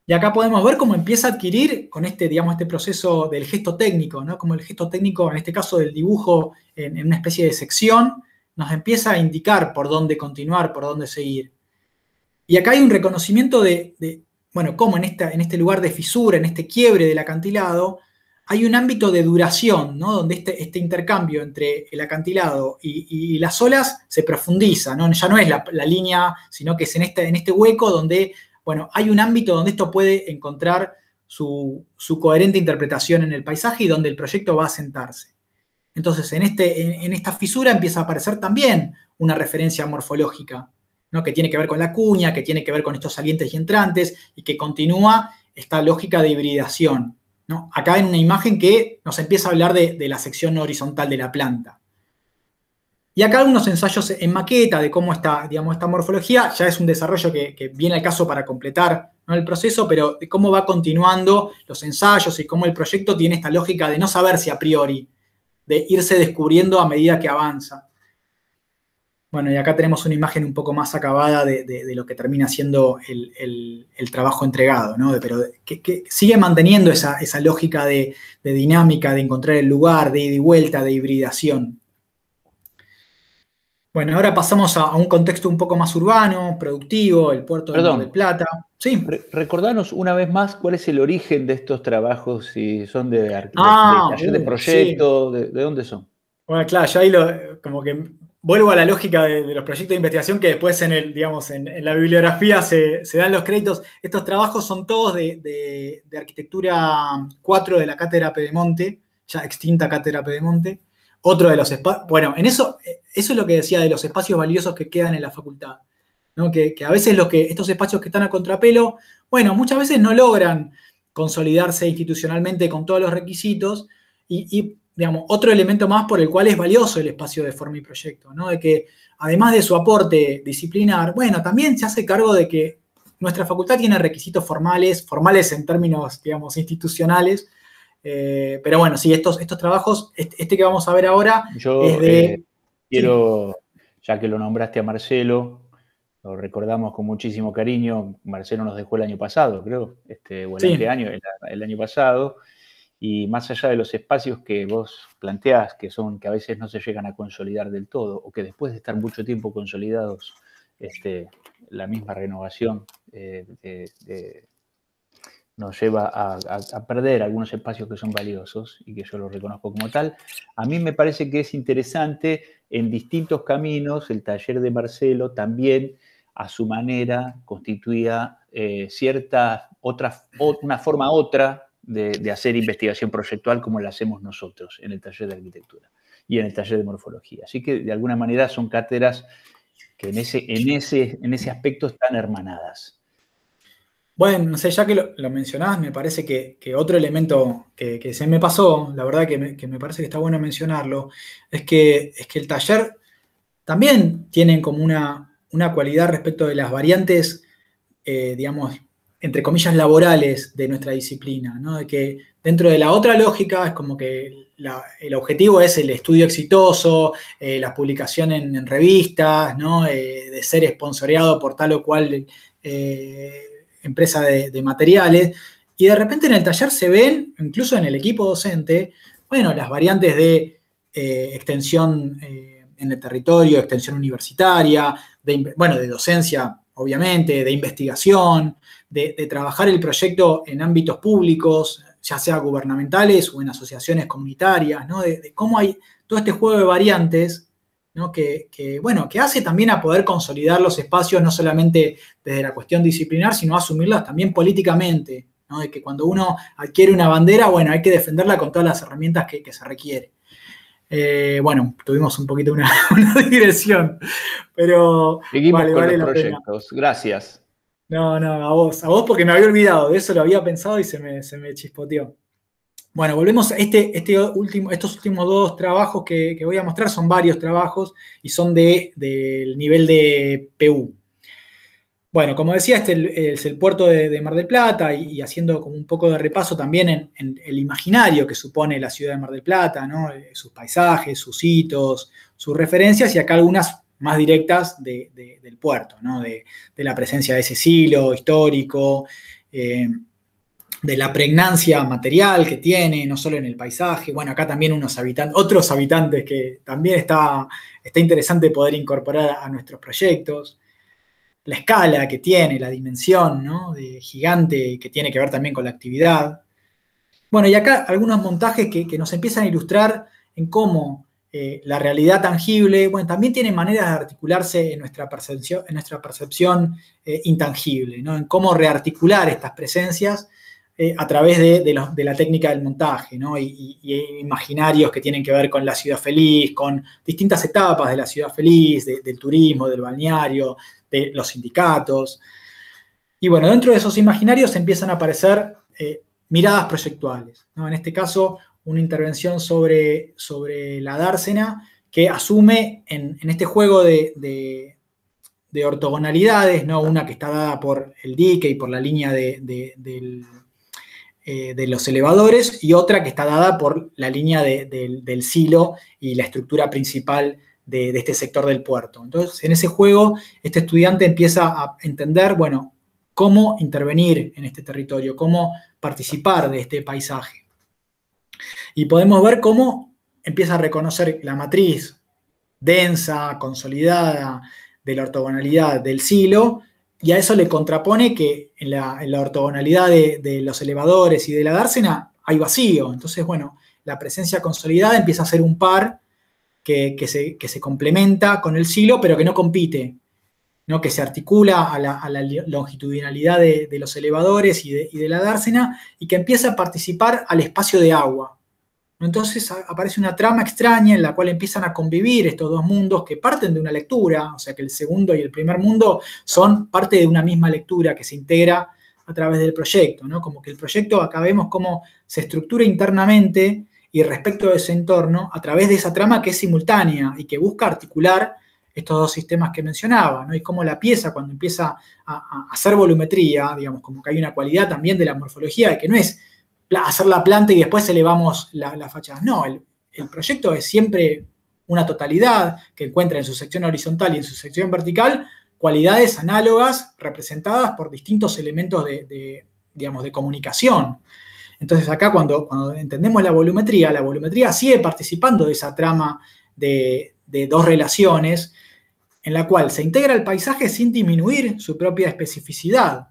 Y acá podemos ver cómo empieza a adquirir con este proceso del gesto técnico, ¿no? Como el gesto técnico, en este caso del dibujo en una especie de sección, nos empieza a indicar por dónde continuar, por dónde seguir. Y acá hay un reconocimiento bueno, cómo en este lugar de fisura, en este quiebre del acantilado, hay un ámbito de duración, ¿no? Donde este intercambio entre el acantilado y las olas se profundiza, ¿no? Ya no es la línea, sino que es en este hueco donde, bueno, hay un ámbito donde esto puede encontrar su coherente interpretación en el paisaje y donde el proyecto va a sentarse. Entonces, en esta fisura empieza a aparecer también una referencia morfológica, ¿no? Que tiene que ver con la cuña, que tiene que ver con estos salientes y entrantes, y que continúa esta lógica de hibridación, ¿no? Acá en una imagen que nos empieza a hablar de la sección horizontal de la planta. Y acá algunos ensayos en maqueta de cómo esta morfología, ya es un desarrollo que viene al caso para completar, ¿no? El proceso, pero de cómo va continuando los ensayos y cómo el proyecto tiene esta lógica de no saberse a priori, de irse descubriendo a medida que avanza. Bueno, y acá tenemos una imagen un poco más acabada de lo que termina siendo el trabajo entregado, ¿no? Pero que sigue manteniendo esa lógica de dinámica, de encontrar el lugar, de ida y vuelta, de hibridación. Bueno, ahora pasamos a un contexto un poco más urbano, productivo, el puerto de Mar del Plata. Sí. Recordanos una vez más cuál es el origen de estos trabajos, si son de taller de proyecto, sí. ¿De dónde son? Bueno, claro, yo ahí como que vuelvo a la lógica de los proyectos de investigación que después digamos, en la bibliografía se dan los créditos. Estos trabajos son todos de arquitectura 4 de la Cátedra Pedemonte, ya extinta Cátedra Pedemonte. Otro de los espacios, bueno, en eso es lo que decía de los espacios valiosos que quedan en la facultad, ¿no? Que a veces estos espacios que están a contrapelo, bueno, muchas veces no logran consolidarse institucionalmente con todos los requisitos digamos, otro elemento más por el cual es valioso el espacio de forma y proyecto, ¿no? De que además de su aporte disciplinar, bueno, también se hace cargo de que nuestra facultad tiene requisitos formales en términos, digamos, institucionales, pero bueno, sí, estos trabajos, este que vamos a ver ahora es de... Quiero, ya que lo nombraste a Marcelo, lo recordamos con muchísimo cariño. Marcelo nos dejó el año pasado, creo, o el anteaño, el año pasado. Y más allá de los espacios que vos planteás, que a veces no se llegan a consolidar del todo, o que después de estar mucho tiempo consolidados, la misma renovación nos lleva a perder algunos espacios que son valiosos y que yo los reconozco como tal. A mí me parece que es interesante, en distintos caminos, el taller de Marcelo también, a su manera, constituía una forma de hacer investigación proyectual como la hacemos nosotros en el taller de arquitectura y en el taller de morfología. Así que, de alguna manera, son cátedras que en ese aspecto están hermanadas. Bueno, no sé, ya que lo mencionás, me parece que otro elemento que se me pasó, la verdad que me parece que está bueno mencionarlo, es que el taller también tiene como una cualidad respecto de las variantes, digamos, entre comillas, laborales de nuestra disciplina, ¿no? De que dentro de la otra lógica es como que el objetivo es el estudio exitoso, la publicación en revistas, ¿no? De ser esponsoreado por tal o cual empresa de materiales, y de repente en el taller se ven, incluso en el equipo docente, bueno, las variantes de extensión en el territorio, extensión universitaria, de docencia, obviamente, de investigación, de trabajar el proyecto en ámbitos públicos, ya sea gubernamentales o en asociaciones comunitarias, ¿no? De cómo hay todo este juego de variantes, ¿no? que hace también a poder consolidar los espacios, no solamente desde la cuestión disciplinar, sino asumirlas también políticamente, ¿no? De que cuando uno adquiere una bandera, bueno, hay que defenderla con todas las herramientas que se requiere. Tuvimos un poquito una digresión, pero seguimos con los proyectos. Gracias. No, a vos porque me había olvidado, de eso lo había pensado y se me chispoteó. Bueno, volvemos a estos últimos dos trabajos que voy a mostrar, son varios trabajos y son del nivel de PU. Bueno, como decía, es el puerto de Mar del Plata y haciendo como un poco de repaso también en el imaginario que supone la ciudad de Mar del Plata, ¿no? Sus paisajes, sus hitos, sus referencias y acá algunas más directas del puerto, ¿no? De la presencia de ese silo histórico, de la pregnancia material que tiene, no solo en el paisaje. Bueno, acá también otros habitantes que también está interesante poder incorporar a nuestros proyectos. La escala que tiene, la dimensión, ¿no? De gigante que tiene que ver también con la actividad. Bueno, y acá algunos montajes que nos empiezan a ilustrar en cómo la realidad tangible, bueno, también tiene maneras de articularse en nuestra percepción intangible, ¿no? En cómo rearticular estas presencias a través de la técnica del montaje, ¿no? Y imaginarios que tienen que ver con la ciudad feliz, con distintas etapas de la ciudad feliz, del turismo, del balneario, de los sindicatos. Y bueno, dentro de esos imaginarios empiezan a aparecer miradas proyectuales, ¿no? En este caso, una intervención sobre la dársena que asume en este juego de ortogonalidades, ¿no? Una que está dada por el dique y por la línea de los elevadores y otra que está dada por la línea del silo y la estructura principal de este sector del puerto. Entonces, en ese juego, este estudiante empieza a entender, bueno, cómo intervenir en este territorio, cómo participar de este paisaje. Y podemos ver cómo empieza a reconocer la matriz densa, consolidada, de la ortogonalidad del silo, y a eso le contrapone que en la ortogonalidad de los elevadores y de la dársena hay vacío. Entonces, bueno, la presencia consolidada empieza a ser un par que se complementa con el silo, pero que no compite, ¿no? Que se articula a la longitudinalidad de los elevadores y de la dársena, y que empieza a participar al espacio de agua. Entonces aparece una trama extraña en la cual empiezan a convivir estos dos mundos que parten de una lectura, o sea que el segundo y el primer mundo son parte de una misma lectura que se integra a través del proyecto, ¿no? Como que el proyecto acá vemos cómo se estructura internamente y respecto de ese entorno a través de esa trama que es simultánea y que busca articular estos dos sistemas que mencionaba, ¿no? Y cómo la pieza, cuando empieza a hacer volumetría, digamos, como que hay una cualidad también de la morfología, de que no es hacer la planta y después elevamos la fachada. No, el proyecto es siempre una totalidad que encuentra en su sección horizontal y en su sección vertical cualidades análogas representadas por distintos elementos digamos, de comunicación. Entonces acá cuando entendemos la volumetría sigue participando de esa trama de dos relaciones en la cual se integra el paisaje sin disminuir su propia especificidad.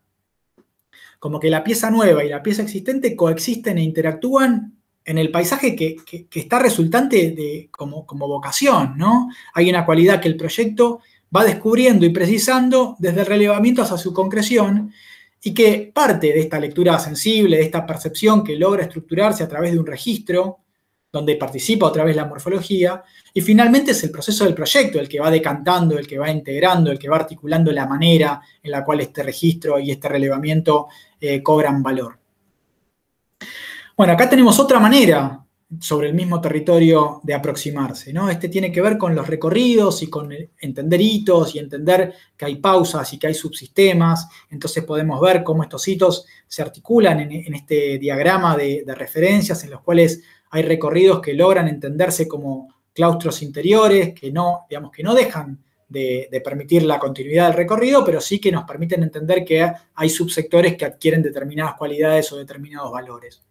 Como que la pieza nueva y la pieza existente coexisten e interactúan en el paisaje que está resultante como vocación, ¿no? Hay una cualidad que el proyecto va descubriendo y precisando desde el relevamiento hasta su concreción y que parte de esta lectura sensible, de esta percepción que logra estructurarse a través de un registro, donde participa otra vez la morfología, y finalmente es el proceso del proyecto el que va decantando, el que va integrando, el que va articulando la manera en la cual este registro y este relevamiento cobran valor. Bueno, acá tenemos otra manera sobre el mismo territorio de aproximarse, ¿no? Este tiene que ver con los recorridos y con entender hitos y entender que hay pausas y que hay subsistemas. Entonces podemos ver cómo estos hitos se articulan en este diagrama de referencias en los cuales hay recorridos que logran entenderse como claustros interiores, que no dejan de permitir la continuidad del recorrido, pero sí que nos permiten entender que hay subsectores que adquieren determinadas cualidades o determinados valores.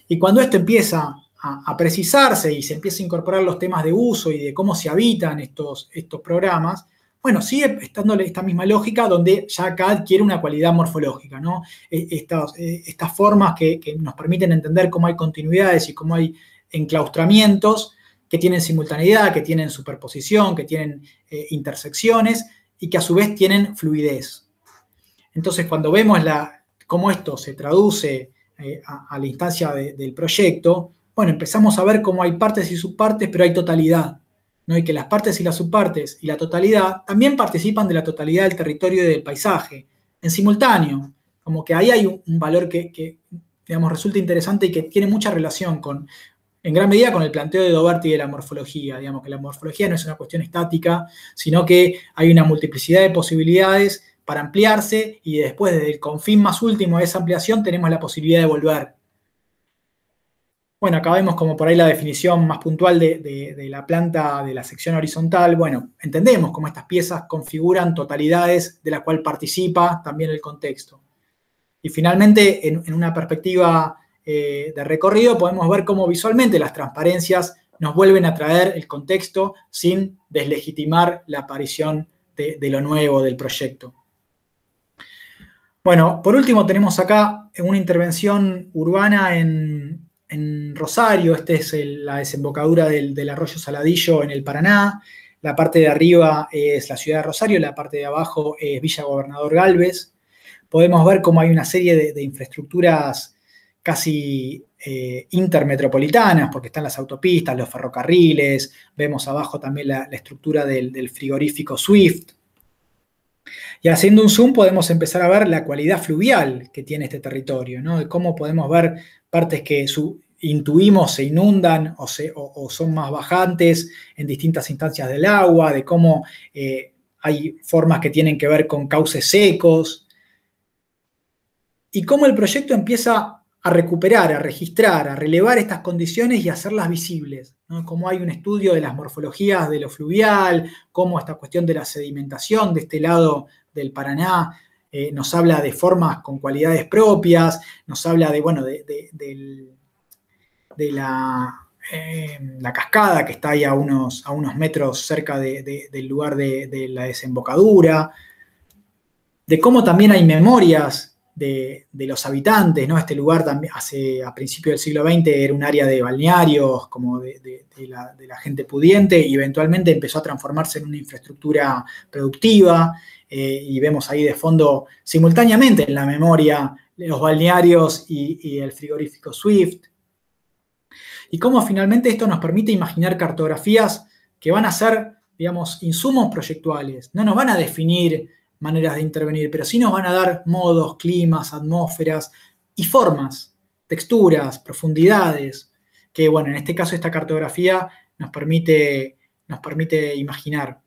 Y cuando esto empieza a precisarse y se empieza a incorporar los temas de uso y de cómo se habitan estos programas, bueno, sigue estando esta misma lógica donde ya acá adquiere una cualidad morfológica, ¿no? Estas formas que nos permiten entender cómo hay continuidades y cómo hay enclaustramientos que tienen simultaneidad, que tienen superposición, que tienen intersecciones y que a su vez tienen fluidez. Entonces, cuando vemos cómo esto se traduce a la instancia del proyecto, bueno, empezamos a ver cómo hay partes y subpartes, pero hay totalidad, ¿no? Y que las partes y las subpartes y la totalidad también participan de la totalidad del territorio y del paisaje, en simultáneo. Como que ahí hay un valor que digamos, resulta interesante y que tiene mucha relación en gran medida con el planteo de Doberti de la morfología. Digamos que la morfología no es una cuestión estática, sino que hay una multiplicidad de posibilidades para ampliarse y después, desde el confín más último de esa ampliación, tenemos la posibilidad de volver. Bueno, acá vemos como por ahí la definición más puntual de la planta de la sección horizontal. Bueno, entendemos cómo estas piezas configuran totalidades de las cuales participa también el contexto. Y finalmente, en una perspectiva de recorrido, podemos ver cómo visualmente las transparencias nos vuelven a traer el contexto sin deslegitimar la aparición de lo nuevo del proyecto. Bueno, por último tenemos acá una intervención urbana en Rosario. Esta es la desembocadura del arroyo Saladillo en el Paraná. La parte de arriba es la ciudad de Rosario, la parte de abajo es Villa Gobernador Galvez. Podemos ver cómo hay una serie de infraestructuras casi intermetropolitanas, porque están las autopistas, los ferrocarriles, vemos abajo también la estructura del frigorífico Swift. Y haciendo un zoom podemos empezar a ver la cualidad fluvial que tiene este territorio, ¿no? De cómo podemos ver partes que intuimos se inundan o son más bajantes en distintas instancias del agua, de cómo hay formas que tienen que ver con cauces secos, y cómo el proyecto empieza a recuperar, a registrar, a relevar estas condiciones y a hacerlas visibles, ¿no? Cómo hay un estudio de las morfologías de lo fluvial, cómo esta cuestión de la sedimentación de este lado del Paraná nos habla de formas con cualidades propias, nos habla de la cascada que está ahí a unos metros cerca del lugar de la desembocadura, de cómo también hay memorias de los habitantes, ¿no? Este lugar también a principios del siglo XX era un área de balnearios, como de la gente pudiente, y eventualmente empezó a transformarse en una infraestructura productiva, y vemos ahí de fondo, simultáneamente en la memoria, los balnearios y el frigorífico Swift. Y cómo finalmente esto nos permite imaginar cartografías que van a ser, digamos, insumos proyectuales. No nos van a definir maneras de intervenir, pero sí nos van a dar modos, climas, atmósferas y formas, texturas, profundidades, que, bueno, en este caso esta cartografía nos permite imaginar.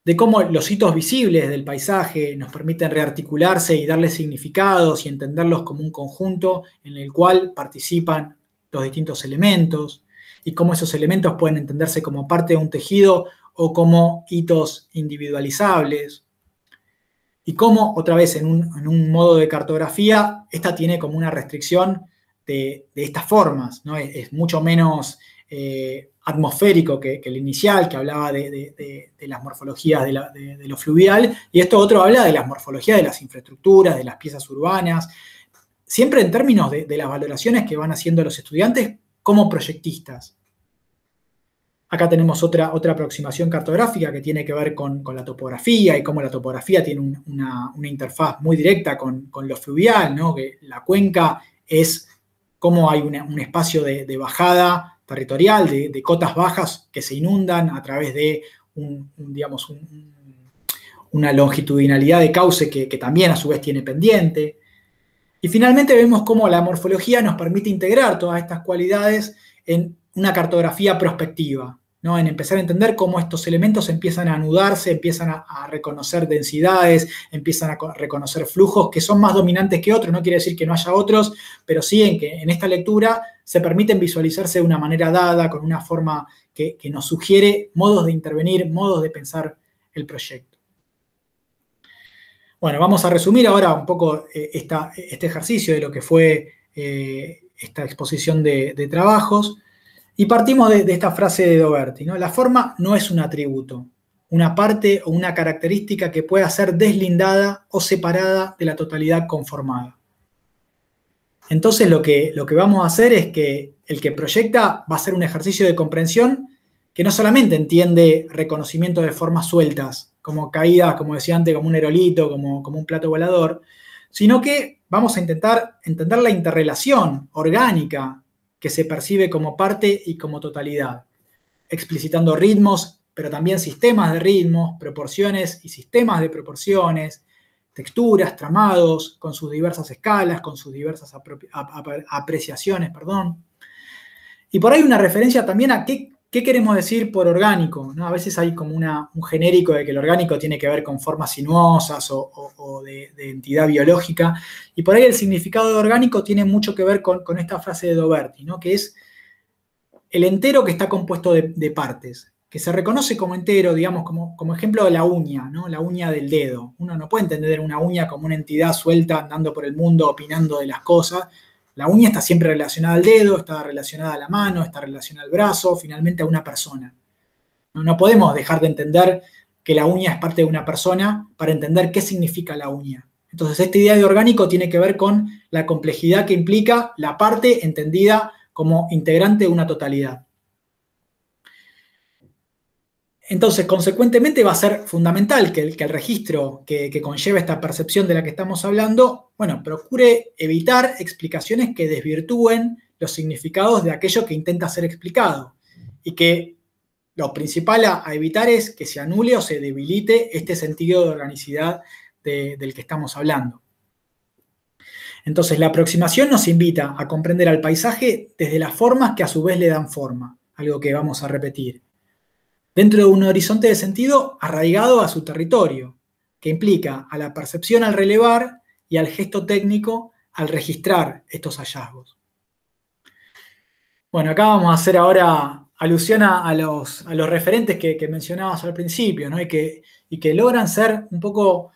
De cómo los hitos visibles del paisaje nos permiten rearticularse y darle significados y entenderlos como un conjunto en el cual participan los distintos elementos, y cómo esos elementos pueden entenderse como parte de un tejido o como hitos individualizables. Y cómo, otra vez, en un modo de cartografía, esta tiene como una restricción de estas formas, ¿no? Es mucho menos atmosférico que el inicial, que hablaba de las morfologías de lo fluvial, y esto otro habla de las morfologías de las infraestructuras, de las piezas urbanas, siempre en términos de las valoraciones que van haciendo los estudiantes como proyectistas. Acá tenemos otra aproximación cartográfica que tiene que ver con la topografía y cómo la topografía tiene una interfaz muy directa con lo fluvial, ¿no? Que la cuenca es cómo hay un espacio de bajada territorial, de cotas bajas que se inundan a través de una longitudinalidad de cauce que también a su vez tiene pendiente. Y finalmente vemos cómo la morfología nos permite integrar todas estas cualidades en una cartografía prospectiva, ¿no? En empezar a entender cómo estos elementos empiezan a anudarse, empiezan a reconocer densidades, empiezan a reconocer flujos que son más dominantes que otros. No quiere decir que no haya otros, pero sí en que en esta lectura se permiten visualizarse de una manera dada, con una forma que nos sugiere modos de intervenir, modos de pensar el proyecto. Bueno, vamos a resumir ahora un poco este ejercicio de lo que fue esta exposición de trabajos, y partimos de esta frase de Doberti, ¿no? La forma no es un atributo, una parte o una característica que pueda ser deslindada o separada de la totalidad conformada. Entonces lo que vamos a hacer es que el que proyecta va a hacer un ejercicio de comprensión que no solamente entiende reconocimiento de formas sueltas, como caídas, como decía antes, como un aerolito, como un plato volador, sino que vamos a intentar entender la interrelación orgánica que se percibe como parte y como totalidad, explicitando ritmos, pero también sistemas de ritmos, proporciones y sistemas de proporciones, texturas, tramados, con sus diversas escalas, con sus diversas apreciaciones, perdón. Y por ahí una referencia también a qué queremos decir por orgánico, ¿no? A veces hay como un genérico de que el orgánico tiene que ver con formas sinuosas o de entidad biológica, y por ahí el significado de orgánico tiene mucho que ver con esta frase de Doberti, ¿no? Que es el entero que está compuesto de partes, que se reconoce como entero, digamos, como ejemplo de la uña, ¿no? La uña del dedo. Uno no puede entender una uña como una entidad suelta andando por el mundo opinando de las cosas. La uña está siempre relacionada al dedo, está relacionada a la mano, está relacionada al brazo, finalmente a una persona. No podemos dejar de entender que la uña es parte de una persona para entender qué significa la uña. Entonces, esta idea de orgánico tiene que ver con la complejidad que implica la parte entendida como integrante de una totalidad. Entonces, consecuentemente, va a ser fundamental que el registro que conlleva esta percepción de la que estamos hablando, bueno, procure evitar explicaciones que desvirtúen los significados de aquello que intenta ser explicado, y que lo principal a evitar es que se anule o se debilite este sentido de organicidad del que estamos hablando. Entonces, la aproximación nos invita a comprender al paisaje desde las formas que a su vez le dan forma, algo que vamos a repetir, dentro de un horizonte de sentido arraigado a su territorio, que implica a la percepción al relevar y al gesto técnico al registrar estos hallazgos. Bueno, acá vamos a hacer ahora alusión a los referentes que mencionabas al principio, ¿no? y que logran ser un poco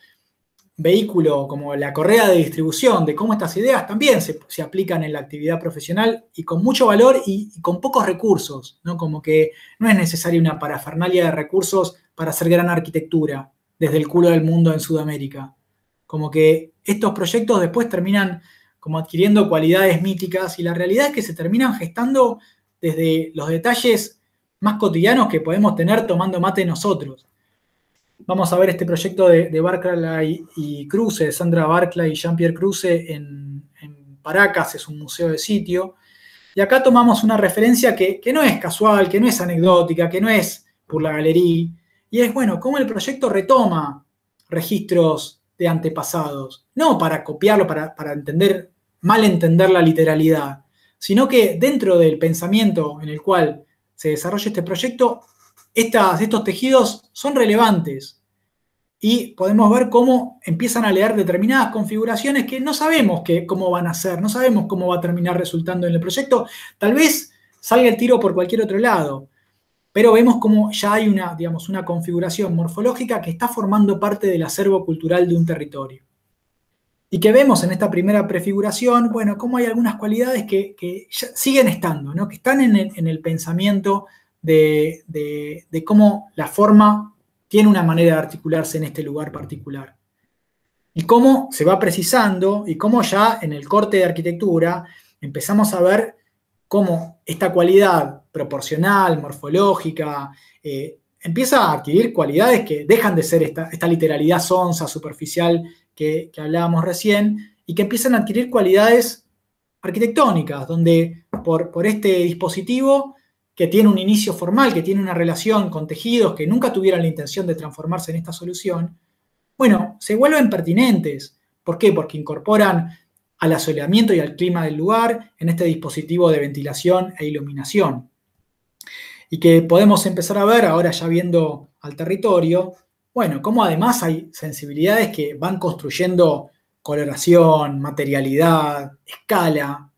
vehículo, como la correa de distribución, de cómo estas ideas también se aplican en la actividad profesional, y con mucho valor y con pocos recursos, ¿no? Como que no es necesaria una parafernalia de recursos para hacer gran arquitectura desde el culo del mundo en Sudamérica. Como que estos proyectos después terminan como adquiriendo cualidades míticas, y la realidad es que se terminan gestando desde los detalles más cotidianos que podemos tener tomando mate nosotros. Vamos a ver este proyecto de Barclay y Kruse, de Sandra Barclay y Jean-Pierre Kruse en Paracas, es un museo de sitio. Y acá tomamos una referencia que no es casual, que no es anecdótica, que no es por la galería, y es, bueno, cómo el proyecto retoma registros de antepasados, no para copiarlo, para mal entender la literalidad, sino que dentro del pensamiento en el cual se desarrolla este proyecto, estos tejidos son relevantes y podemos ver cómo empiezan a leer determinadas configuraciones que no sabemos cómo van a ser, no sabemos cómo va a terminar resultando en el proyecto. Tal vez salga el tiro por cualquier otro lado, pero vemos cómo ya hay una configuración morfológica que está formando parte del acervo cultural de un territorio. Y que vemos en esta primera prefiguración, bueno, cómo hay algunas cualidades que ya siguen estando, ¿no? Que están en el pensamiento de cómo la forma tiene una manera de articularse en este lugar particular. Y cómo se va precisando, y cómo ya en el corte de arquitectura empezamos a ver cómo esta cualidad proporcional, morfológica, empieza a adquirir cualidades que dejan de ser esta literalidad sonsa, superficial, que hablábamos recién, y que empiezan a adquirir cualidades arquitectónicas, donde por este dispositivo que tiene un inicio formal, que tiene una relación con tejidos que nunca tuvieron la intención de transformarse en esta solución, bueno, se vuelven pertinentes. ¿Por qué? Porque incorporan al asoleamiento y al clima del lugar en este dispositivo de ventilación e iluminación. Y que podemos empezar a ver, ahora ya viendo al territorio, bueno, cómo además hay sensibilidades que van construyendo coloración, materialidad, escala,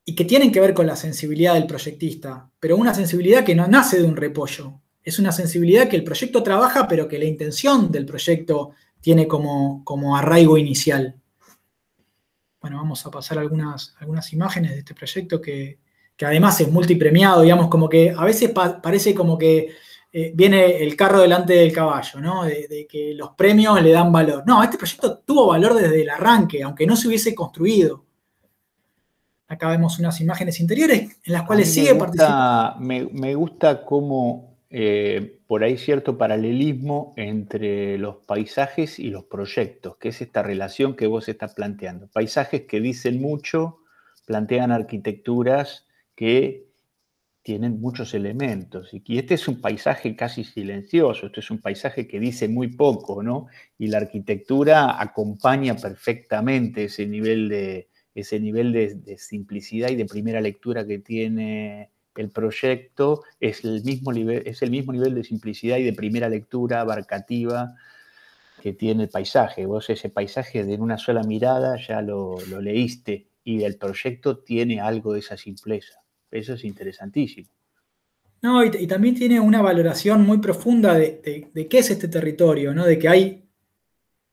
y que tienen que ver con la sensibilidad del proyectista, pero una sensibilidad que no nace de un repollo. Es una sensibilidad que el proyecto trabaja, pero que la intención del proyecto tiene como arraigo inicial. Bueno, vamos a pasar algunas imágenes de este proyecto que además es multipremiado, digamos, como que a veces parece como que viene el carro delante del caballo, ¿no? De que los premios le dan valor. No, este proyecto tuvo valor desde el arranque, aunque no se hubiese construido. Acá vemos unas imágenes interiores en las cuales sigue participando. Me gusta cómo por ahí cierto paralelismo entre los paisajes y los proyectos, que es esta relación que vos estás planteando. Paisajes que dicen mucho, plantean arquitecturas que tienen muchos elementos. Y este es un paisaje casi silencioso, este es un paisaje que dice muy poco, ¿no? Y la arquitectura acompaña perfectamente ese nivel de simplicidad y de primera lectura que tiene el proyecto. Es el mismo nivel de simplicidad y de primera lectura abarcativa que tiene el paisaje. Vos ese paisaje de una sola mirada ya lo leíste, y el proyecto tiene algo de esa simpleza. Eso es interesantísimo. No, y también tiene una valoración muy profunda de qué es este territorio, ¿no? De que hay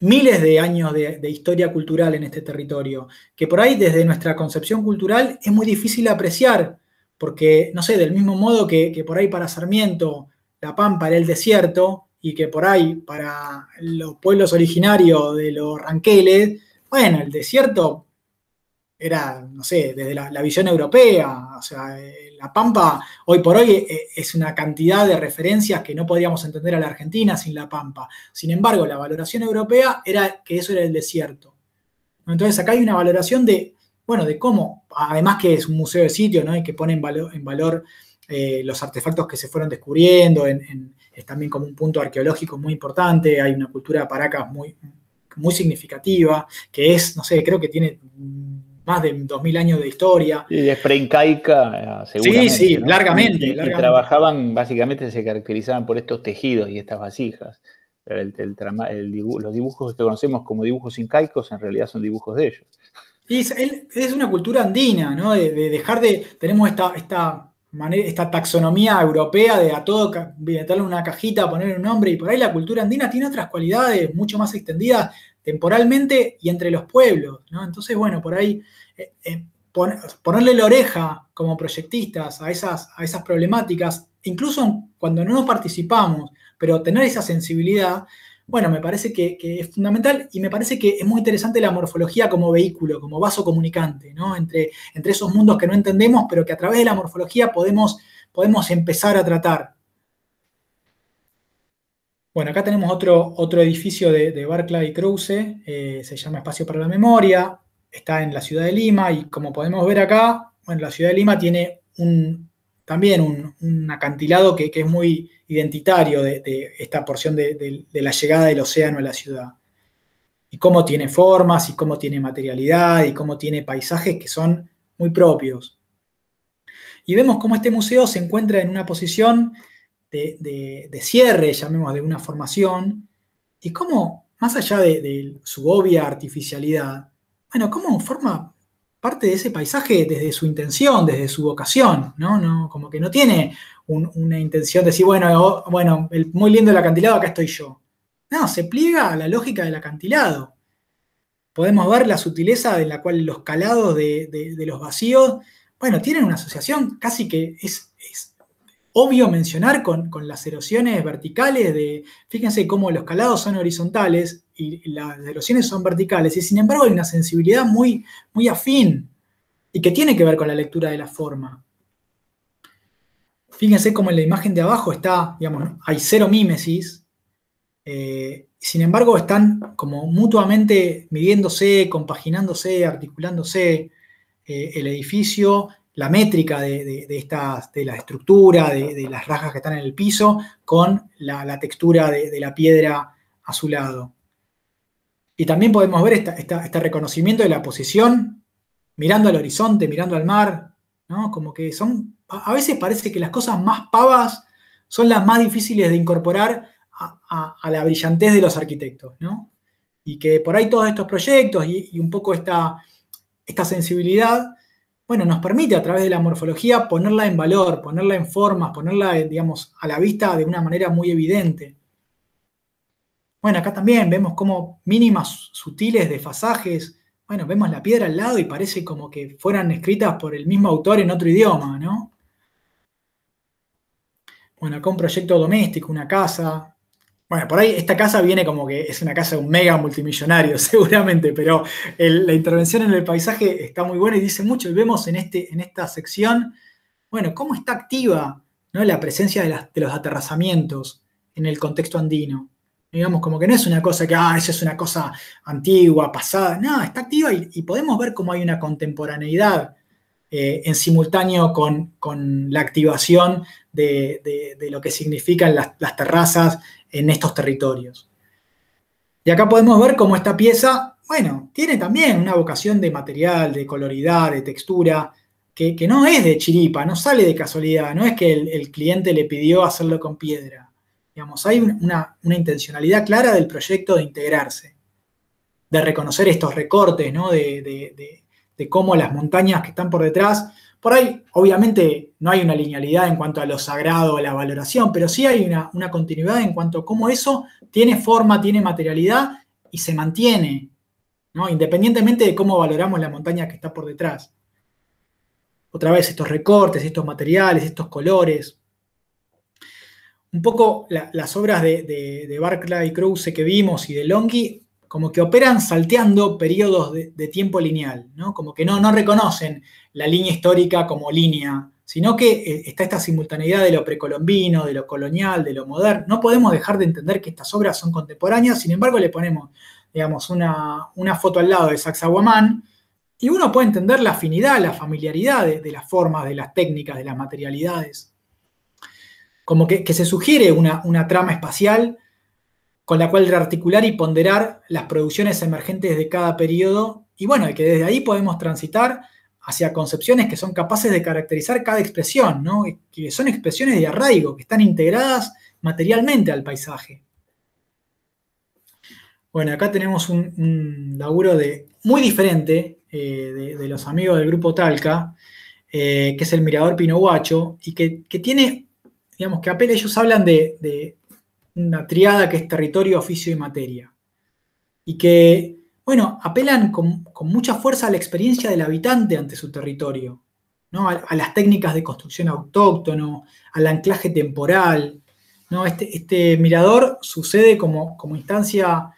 miles de años de historia cultural en este territorio, que por ahí desde nuestra concepción cultural es muy difícil apreciar, porque, no sé, del mismo modo que por ahí para Sarmiento la Pampa era el desierto, y que por ahí para los pueblos originarios de los ranqueles, bueno, el desierto era, no sé, desde la visión europea. O sea, la Pampa hoy por hoy es una cantidad de referencias que no podríamos entender a la Argentina sin la Pampa. Sin embargo, la valoración europea era que eso era el desierto. Entonces acá hay una valoración de cómo, además que es un museo de sitio, ¿no? Y que pone en valor los artefactos que se fueron descubriendo, es también como un punto arqueológico muy importante. Hay una cultura de Paracas muy, muy significativa, que es, no sé, creo que tiene más de 2000 años de historia. Y es preincaica, seguramente. Sí, ¿no? largamente. Y trabajaban, básicamente se caracterizaban por estos tejidos y estas vasijas. Los dibujos que conocemos como dibujos incaicos en realidad son dibujos de ellos. Y es una cultura andina, ¿no? De dejar tenemos esta taxonomía europea de a todo meterle una cajita, poner un nombre, y por ahí la cultura andina tiene otras cualidades mucho más extendidas temporalmente y entre los pueblos, ¿no? Entonces, bueno, por ahí ponerle la oreja como proyectistas a esas problemáticas, incluso cuando no nos participamos, pero tener esa sensibilidad, bueno, me parece que es fundamental y me parece que es muy interesante la morfología como vehículo, como vaso comunicante, ¿no? Entre esos mundos que no entendemos, pero que a través de la morfología podemos empezar a tratar. Bueno, acá tenemos otro edificio de Barclay Krause, se llama Espacio para la Memoria, está en la ciudad de Lima y como podemos ver acá, bueno, la ciudad de Lima tiene también un acantilado que es muy identitario de esta porción de la llegada del océano a la ciudad. Y cómo tiene formas, y cómo tiene materialidad, y cómo tiene paisajes que son muy propios. Y vemos cómo este museo se encuentra en una posición de cierre, llamemos de una formación, y cómo, más allá de su obvia artificialidad, bueno, cómo forma parte de ese paisaje desde su intención, desde su vocación, ¿no? Como que no tiene una intención de decir, bueno, muy lindo el acantilado, acá estoy yo. No, se pliega a la lógica del acantilado. Podemos ver la sutileza de la cual los calados de los vacíos, bueno, tienen una asociación casi que es obvio mencionar con las erosiones verticales fíjense cómo los calados son horizontales y las erosiones son verticales, y sin embargo hay una sensibilidad muy, muy afín y que tiene que ver con la lectura de la forma. Fíjense cómo en la imagen de abajo está, digamos, hay cero mímesis, sin embargo están como mutuamente midiéndose, compaginándose, articulándose el edificio, la métrica de la estructura, de las rasgas que están en el piso, con la textura de la piedra a su lado. Y también podemos ver este reconocimiento de la posición, mirando al horizonte, mirando al mar, ¿no? Como que a veces parece que las cosas más pavas son las más difíciles de incorporar a la brillantez de los arquitectos, ¿no? Y que por ahí todos estos proyectos y un poco esta sensibilidad, bueno, nos permite a través de la morfología ponerla en valor, ponerla en formas, ponerla, digamos, a la vista de una manera muy evidente. Bueno, acá también vemos como mínimas sutiles desfasajes. Bueno, vemos la piedra al lado y parece como que fueran escritas por el mismo autor en otro idioma, ¿no? Bueno, acá un proyecto doméstico, una casa. Bueno, por ahí esta casa viene como que es una casa de un mega multimillonario, seguramente, pero la intervención en el paisaje está muy buena y dice mucho. Y vemos en esta sección, bueno, cómo está activa, ¿no? La presencia de los aterrazamientos en el contexto andino. Digamos, como que no es una cosa que, eso es una cosa antigua, pasada. No, está activa y podemos ver cómo hay una contemporaneidad en simultáneo con la activación de lo que significan las terrazas en estos territorios. Y acá podemos ver cómo esta pieza, bueno, tiene también una vocación de material, de coloridad, de textura, que no es de chiripa, no sale de casualidad, no es que el cliente le pidió hacerlo con piedra. Digamos, hay una intencionalidad clara del proyecto de integrarse, de reconocer estos recortes, ¿no? De cómo las montañas que están por detrás, por ahí obviamente no hay una linealidad en cuanto a lo sagrado, a la valoración, pero sí hay una continuidad en cuanto a cómo eso tiene forma, tiene materialidad y se mantiene, ¿no? Independientemente de cómo valoramos la montaña que está por detrás. Otra vez estos recortes, estos materiales, estos colores. Un poco las obras de Barclay Krause que vimos y de Longhi como que operan salteando periodos de tiempo lineal, ¿no? Como que no reconocen la línea histórica como línea, sino que está esta simultaneidad de lo precolombino, de lo colonial, de lo moderno. No podemos dejar de entender que estas obras son contemporáneas, sin embargo le ponemos, digamos, una foto al lado de Sacsayhuamán y uno puede entender la afinidad, la familiaridad de las formas, de las técnicas, de las materialidades. Como que se sugiere una trama espacial con la cual rearticular y ponderar las producciones emergentes de cada periodo, y bueno, que desde ahí podemos transitar hacia concepciones que son capaces de caracterizar cada expresión, ¿no? Que son expresiones de arraigo, que están integradas materialmente al paisaje. Bueno, acá tenemos un laburo muy diferente de los amigos del grupo Talca, que es el Mirador Pinohuacho, y que tiene, digamos, que apela, ellos hablan de una triada que es territorio, oficio y materia. Y que, bueno, apelan con mucha fuerza a la experiencia del habitante ante su territorio, ¿no? A las técnicas de construcción autóctono, al anclaje temporal, ¿no? Este mirador sucede como instancia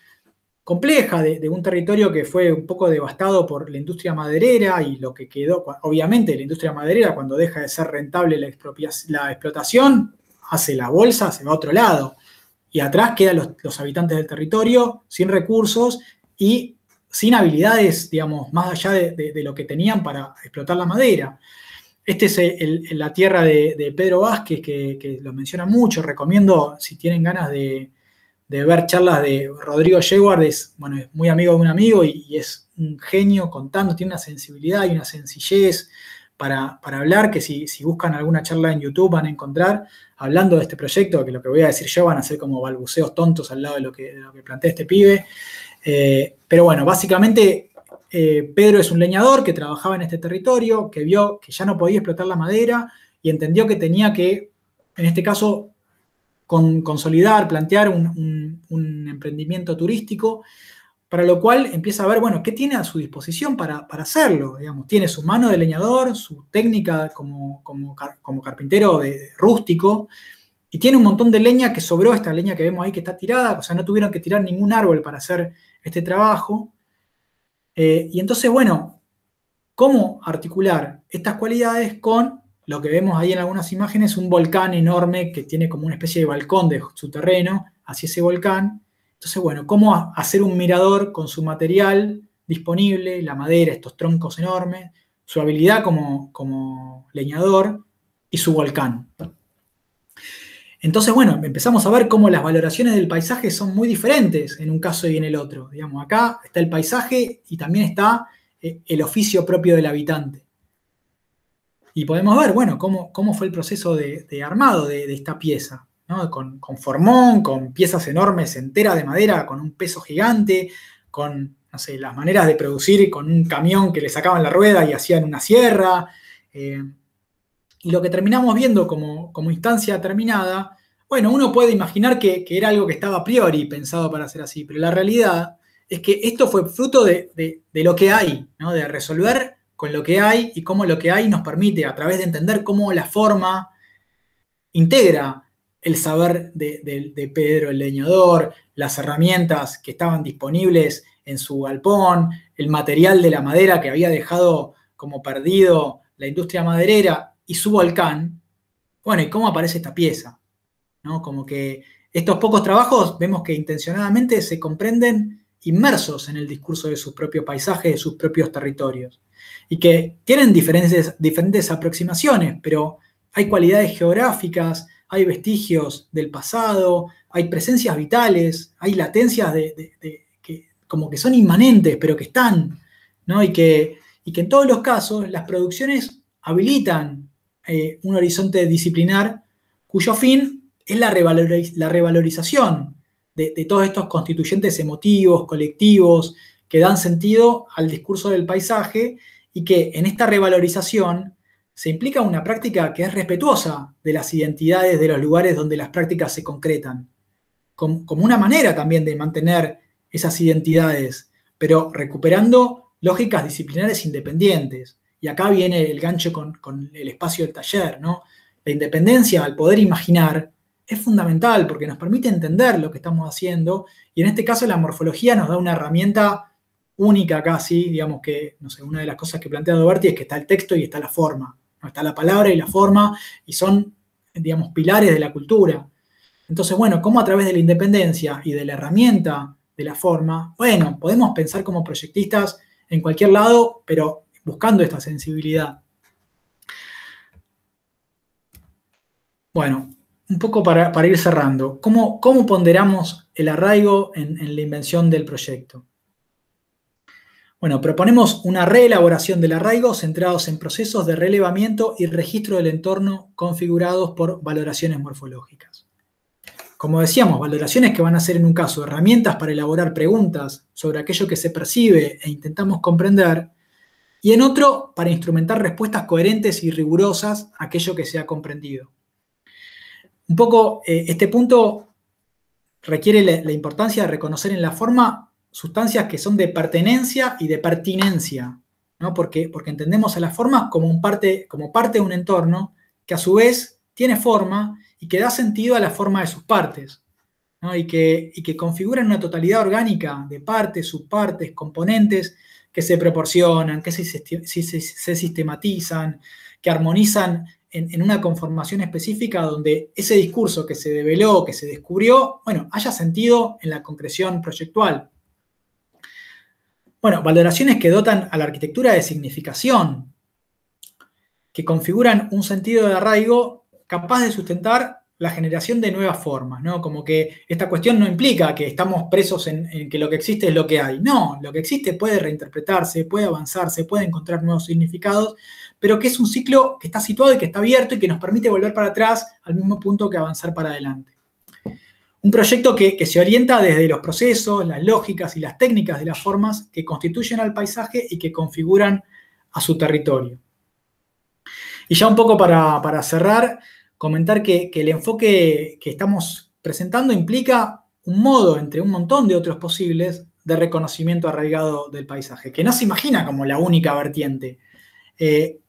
compleja de un territorio que fue un poco devastado por la industria maderera y lo que quedó, obviamente la industria maderera cuando deja de ser rentable la explotación, hace la bolsa, se va a otro lado. Y atrás quedan los habitantes del territorio sin recursos y sin habilidades, digamos, más allá de lo que tenían para explotar la madera. Este es la tierra de Pedro Vázquez, que lo menciona mucho. Recomiendo, si tienen ganas de ver charlas de Rodrigo Yeward, es muy amigo de un amigo y es un genio contando, tiene una sensibilidad y una sencillez para hablar, que si buscan alguna charla en YouTube van a encontrar, hablando de este proyecto, que lo que voy a decir yo van a ser como balbuceos tontos al lado de lo que plantea este pibe. Pero bueno, básicamente Pedro es un leñador que trabajaba en este territorio, que vio que ya no podía explotar la madera y entendió que tenía que, en este caso, consolidar, plantear un emprendimiento turístico, para lo cual empieza a ver, bueno, qué tiene a su disposición para hacerlo. Digamos, tiene su mano de leñador, su técnica como carpintero rústico, y tiene un montón de leña que sobró, esta leña que vemos ahí que está tirada, o sea, no tuvieron que tirar ningún árbol para hacer este trabajo. Y entonces, bueno, ¿cómo articular estas cualidades con lo que vemos ahí en algunas imágenes, un volcán enorme que tiene como una especie de balcón de su terreno hacia ese volcán? Entonces, bueno, ¿cómo hacer un mirador con su material disponible, la madera, estos troncos enormes, su habilidad como leñador y su volcán? Entonces, bueno, empezamos a ver cómo las valoraciones del paisaje son muy diferentes en un caso y en el otro. Digamos, acá está el paisaje y también está el oficio propio del habitante. Y podemos ver, bueno, cómo fue el proceso de armado de esta pieza, ¿no? Con formón, con piezas enormes, enteras de madera, con un peso gigante, con, no sé, las maneras de producir con un camión que le sacaban la rueda y hacían una sierra. Y lo que terminamos viendo como instancia terminada, bueno, uno puede imaginar que era algo que estaba a priori pensado para ser así, pero la realidad es que esto fue fruto de lo que hay, ¿no? De resolver con lo que hay y cómo lo que hay nos permite, a través de entender cómo la forma integra el saber de Pedro el leñador, las herramientas que estaban disponibles en su galpón, el material de la madera que había dejado como perdido la industria maderera y su volcán. Bueno, ¿y cómo aparece esta pieza? ¿No? Como que estos pocos trabajos vemos que intencionadamente se comprenden inmersos en el discurso de sus propios paisajes, de sus propios territorios, y que tienen diferentes aproximaciones, pero hay cualidades geográficas, hay vestigios del pasado, hay presencias vitales, hay latencias que como que son inmanentes, pero que están, ¿no? Y que en todos los casos las producciones habilitan un horizonte disciplinar cuyo fin es la revalorización de todos estos constituyentes emotivos, colectivos, que dan sentido al discurso del paisaje y que en esta revalorización se implica una práctica que es respetuosa de las identidades de los lugares donde las prácticas se concretan, como una manera también de mantener esas identidades, pero recuperando lógicas disciplinares independientes. Y acá viene el gancho con el espacio del taller, ¿no? La independencia al poder imaginar es fundamental porque nos permite entender lo que estamos haciendo y en este caso la morfología nos da una herramienta única casi, digamos que, no sé, una de las cosas que plantea Doberti es que está el texto y está la forma, ¿no? Está la palabra y la forma y son, digamos, pilares de la cultura. Entonces, bueno, ¿cómo a través de la independencia y de la herramienta de la forma, bueno, podemos pensar como proyectistas en cualquier lado, pero buscando esta sensibilidad? Bueno, un poco para ir cerrando, ¿cómo ponderamos el arraigo en la invención del proyecto? Bueno, proponemos una reelaboración del arraigo centrados en procesos de relevamiento y registro del entorno configurados por valoraciones morfológicas. Como decíamos, valoraciones que van a ser en un caso herramientas para elaborar preguntas sobre aquello que se percibe e intentamos comprender, y en otro para instrumentar respuestas coherentes y rigurosas a aquello que se ha comprendido. Un poco este punto requiere la importancia de reconocer en la forma sustancias que son de pertenencia y de pertinencia, ¿no? Porque entendemos a las formas como parte de un entorno que a su vez tiene forma y que da sentido a la forma de sus partes, ¿no? Y que configuran una totalidad orgánica de partes, subpartes, componentes que se proporcionan, que se sistematizan, que armonizan en una conformación específica donde ese discurso que se develó, que se descubrió, bueno, haya sentido en la concreción proyectual. Bueno, valoraciones que dotan a la arquitectura de significación, que configuran un sentido de arraigo capaz de sustentar la generación de nuevas formas, ¿no? Como que esta cuestión no implica que estamos presos en que lo que existe es lo que hay. No, lo que existe puede reinterpretarse, puede avanzarse, puede encontrar nuevos significados, pero que es un ciclo que está situado y que está abierto y que nos permite volver para atrás al mismo punto que avanzar para adelante. Un proyecto que se orienta desde los procesos, las lógicas y las técnicas de las formas que constituyen al paisaje y que configuran a su territorio. Y ya un poco para cerrar, comentar que el enfoque que estamos presentando implica un modo, entre un montón de otros posibles, de reconocimiento arraigado del paisaje, que no se imagina como la única vertiente,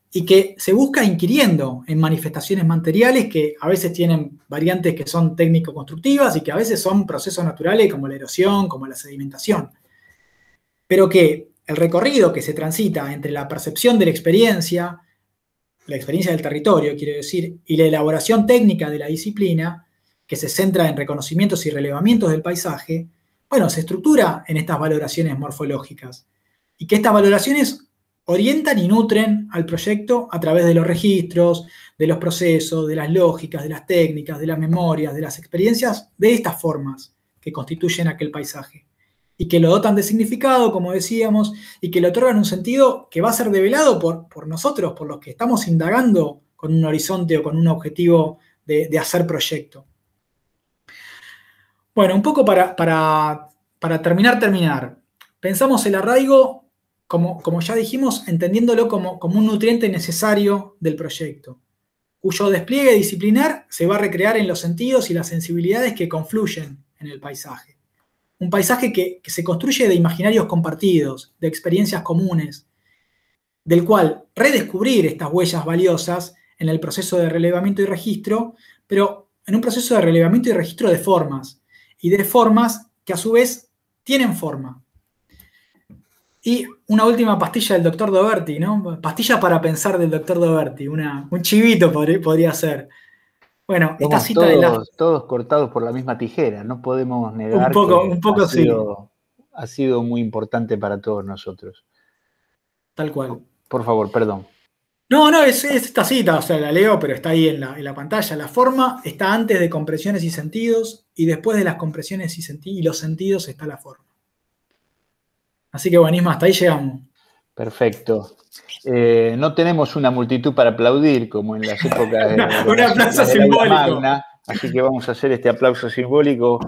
y que se busca inquiriendo en manifestaciones materiales que a veces tienen variantes que son técnico-constructivas y que a veces son procesos naturales como la erosión, como la sedimentación. Pero que el recorrido que se transita entre la percepción de la experiencia del territorio, quiero decir, y la elaboración técnica de la disciplina, que se centra en reconocimientos y relevamientos del paisaje, bueno, se estructura en estas valoraciones morfológicas. Y que estas valoraciones orientan y nutren al proyecto a través de los registros, de los procesos, de las lógicas, de las técnicas, de las memorias, de las experiencias, de estas formas que constituyen aquel paisaje. Y que lo dotan de significado, como decíamos, y que le otorgan un sentido que va a ser develado por nosotros, por los que estamos indagando con un horizonte o con un objetivo de hacer proyecto. Bueno, un poco para terminar. Pensamos el arraigo, como ya dijimos, entendiéndolo como un nutriente necesario del proyecto, cuyo despliegue disciplinar se va a recrear en los sentidos y las sensibilidades que confluyen en el paisaje. Un paisaje que se construye de imaginarios compartidos, de experiencias comunes, del cual redescubrir estas huellas valiosas en el proceso de relevamiento y registro, pero en un proceso de relevamiento y registro de formas, y de formas que a su vez tienen forma. Y una última pastilla del doctor Doberti, ¿no? Pastilla para pensar del doctor Doberti, un chivito podría ser. Bueno, esta Somos cita de la... todos cortados por la misma tijera, no podemos Un negar poco, que un poco sí, ha sido muy importante para todos nosotros. tal cual. Por favor, perdón. No, es esta cita, o sea, la leo, pero está ahí en la pantalla. La forma está antes de compresiones y sentidos, y después de las compresiones y los sentidos está la forma. Así que buenísimo, hasta ahí llegamos. Perfecto. No tenemos una multitud para aplaudir, como en las épocas Un aplauso del aula simbólico. magna, así que vamos a hacer este aplauso simbólico.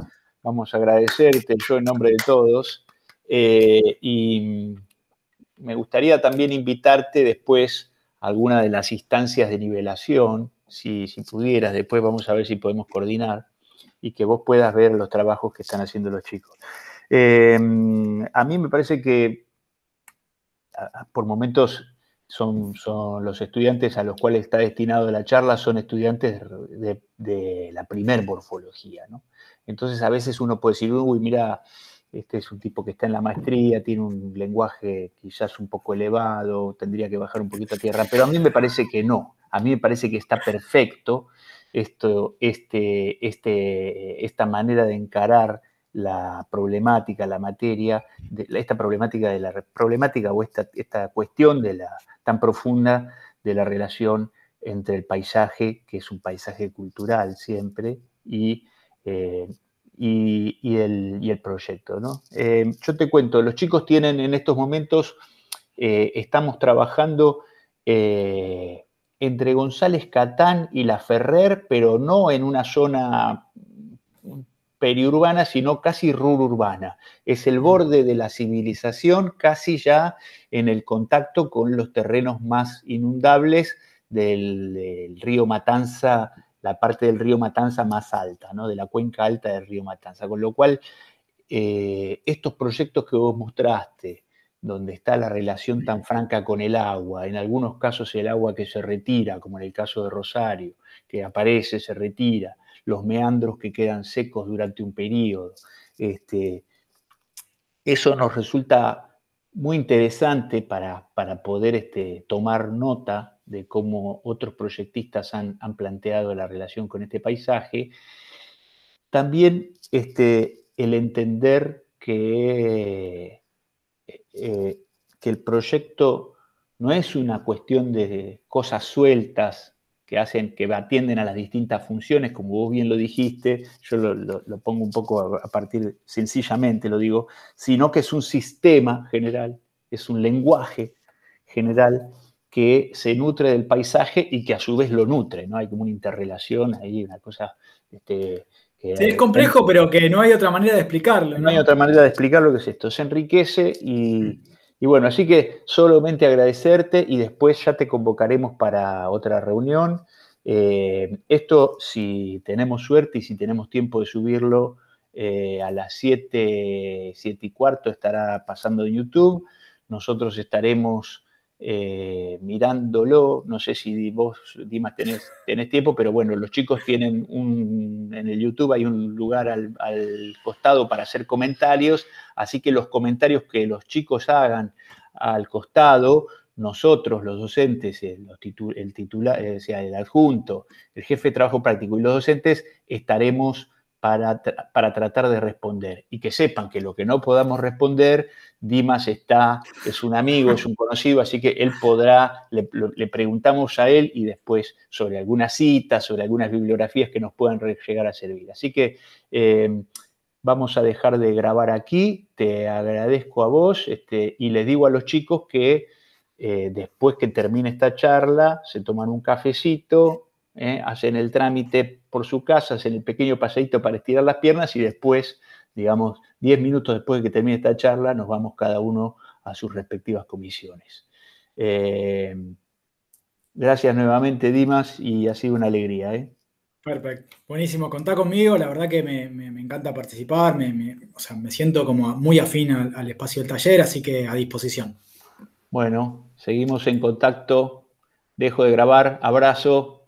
Vamos a agradecerte, yo en nombre de todos. Y me gustaría también invitarte después a alguna de las instancias de nivelación, si pudieras, después vamos a ver si podemos coordinar y que vos puedas ver los trabajos que están haciendo los chicos. A mí me parece que por momentos son los estudiantes a los cuales está destinado la charla, son estudiantes de la primer morfología, ¿no? Entonces a veces uno puede decir, uy, mira, este es un tipo que está en la maestría, tiene un lenguaje quizás un poco elevado, tendría que bajar un poquito a tierra, pero a mí me parece que no, a mí me parece que está perfecto esta manera de encarar la problemática, la materia, esta problemática de la problemática o esta cuestión tan profunda de la relación entre el paisaje, que es un paisaje cultural siempre, y el proyecto, ¿no? Yo te cuento, los chicos tienen en estos momentos, estamos trabajando entre González Catán y La Ferrer, pero no en una zona periurbana, sino casi rururbana. Es el borde de la civilización, casi ya en el contacto con los terrenos más inundables del río Matanza, la parte del río Matanza más alta, ¿no? De la cuenca alta del río Matanza. Con lo cual, estos proyectos que vos mostraste, donde está la relación tan franca con el agua, en algunos casos el agua que se retira, como en el caso de Rosario, que aparece, se retira, los meandros que quedan secos durante un periodo. Eso nos resulta muy interesante para poder tomar nota de cómo otros proyectistas han planteado la relación con este paisaje. También el entender que el proyecto no es una cuestión de cosas sueltas que atienden a las distintas funciones, como vos bien lo dijiste, yo lo pongo un poco a partir, sencillamente lo digo, sino que es un sistema general, es un lenguaje general que se nutre del paisaje y que a su vez lo nutre, ¿no? Hay como una interrelación ahí, una cosa que Sí, es complejo, pero que no hay otra manera de explicarlo, ¿no? No hay otra manera de explicar lo que es esto. Se enriquece y bueno, así que solamente agradecerte y después ya te convocaremos para otra reunión. Esto, si tenemos suerte y si tenemos tiempo de subirlo, a las 7:15 estará pasando en YouTube. Nosotros estaremos mirándolo. No sé si vos, Dimas, tenés tiempo, pero bueno, los chicos tienen en el YouTube hay un lugar al costado para hacer comentarios, así que los comentarios que los chicos hagan al costado, nosotros, los docentes, el titular, o sea, el adjunto, el jefe de trabajo práctico y los docentes estaremos para tratar de responder. Y que sepan que lo que no podamos responder, Dimas es un amigo, es un conocido, así que él podrá, le preguntamos a él y después sobre algunas citas, sobre algunas bibliografías que nos puedan llegar a servir. Así que vamos a dejar de grabar aquí, te agradezco a vos y les digo a los chicos que después que termine esta charla se toman un cafecito, hacen el trámite por su casa, hacen el pequeño paseíto para estirar las piernas y después, digamos, 10 minutos después de que termine esta charla, nos vamos cada uno a sus respectivas comisiones. Gracias nuevamente, Dimas, y ha sido una alegría. Perfecto, buenísimo, contá conmigo, la verdad que me encanta participar, o sea, me siento como muy afín al espacio del taller, así que a disposición. Bueno, seguimos en contacto, dejo de grabar, abrazo.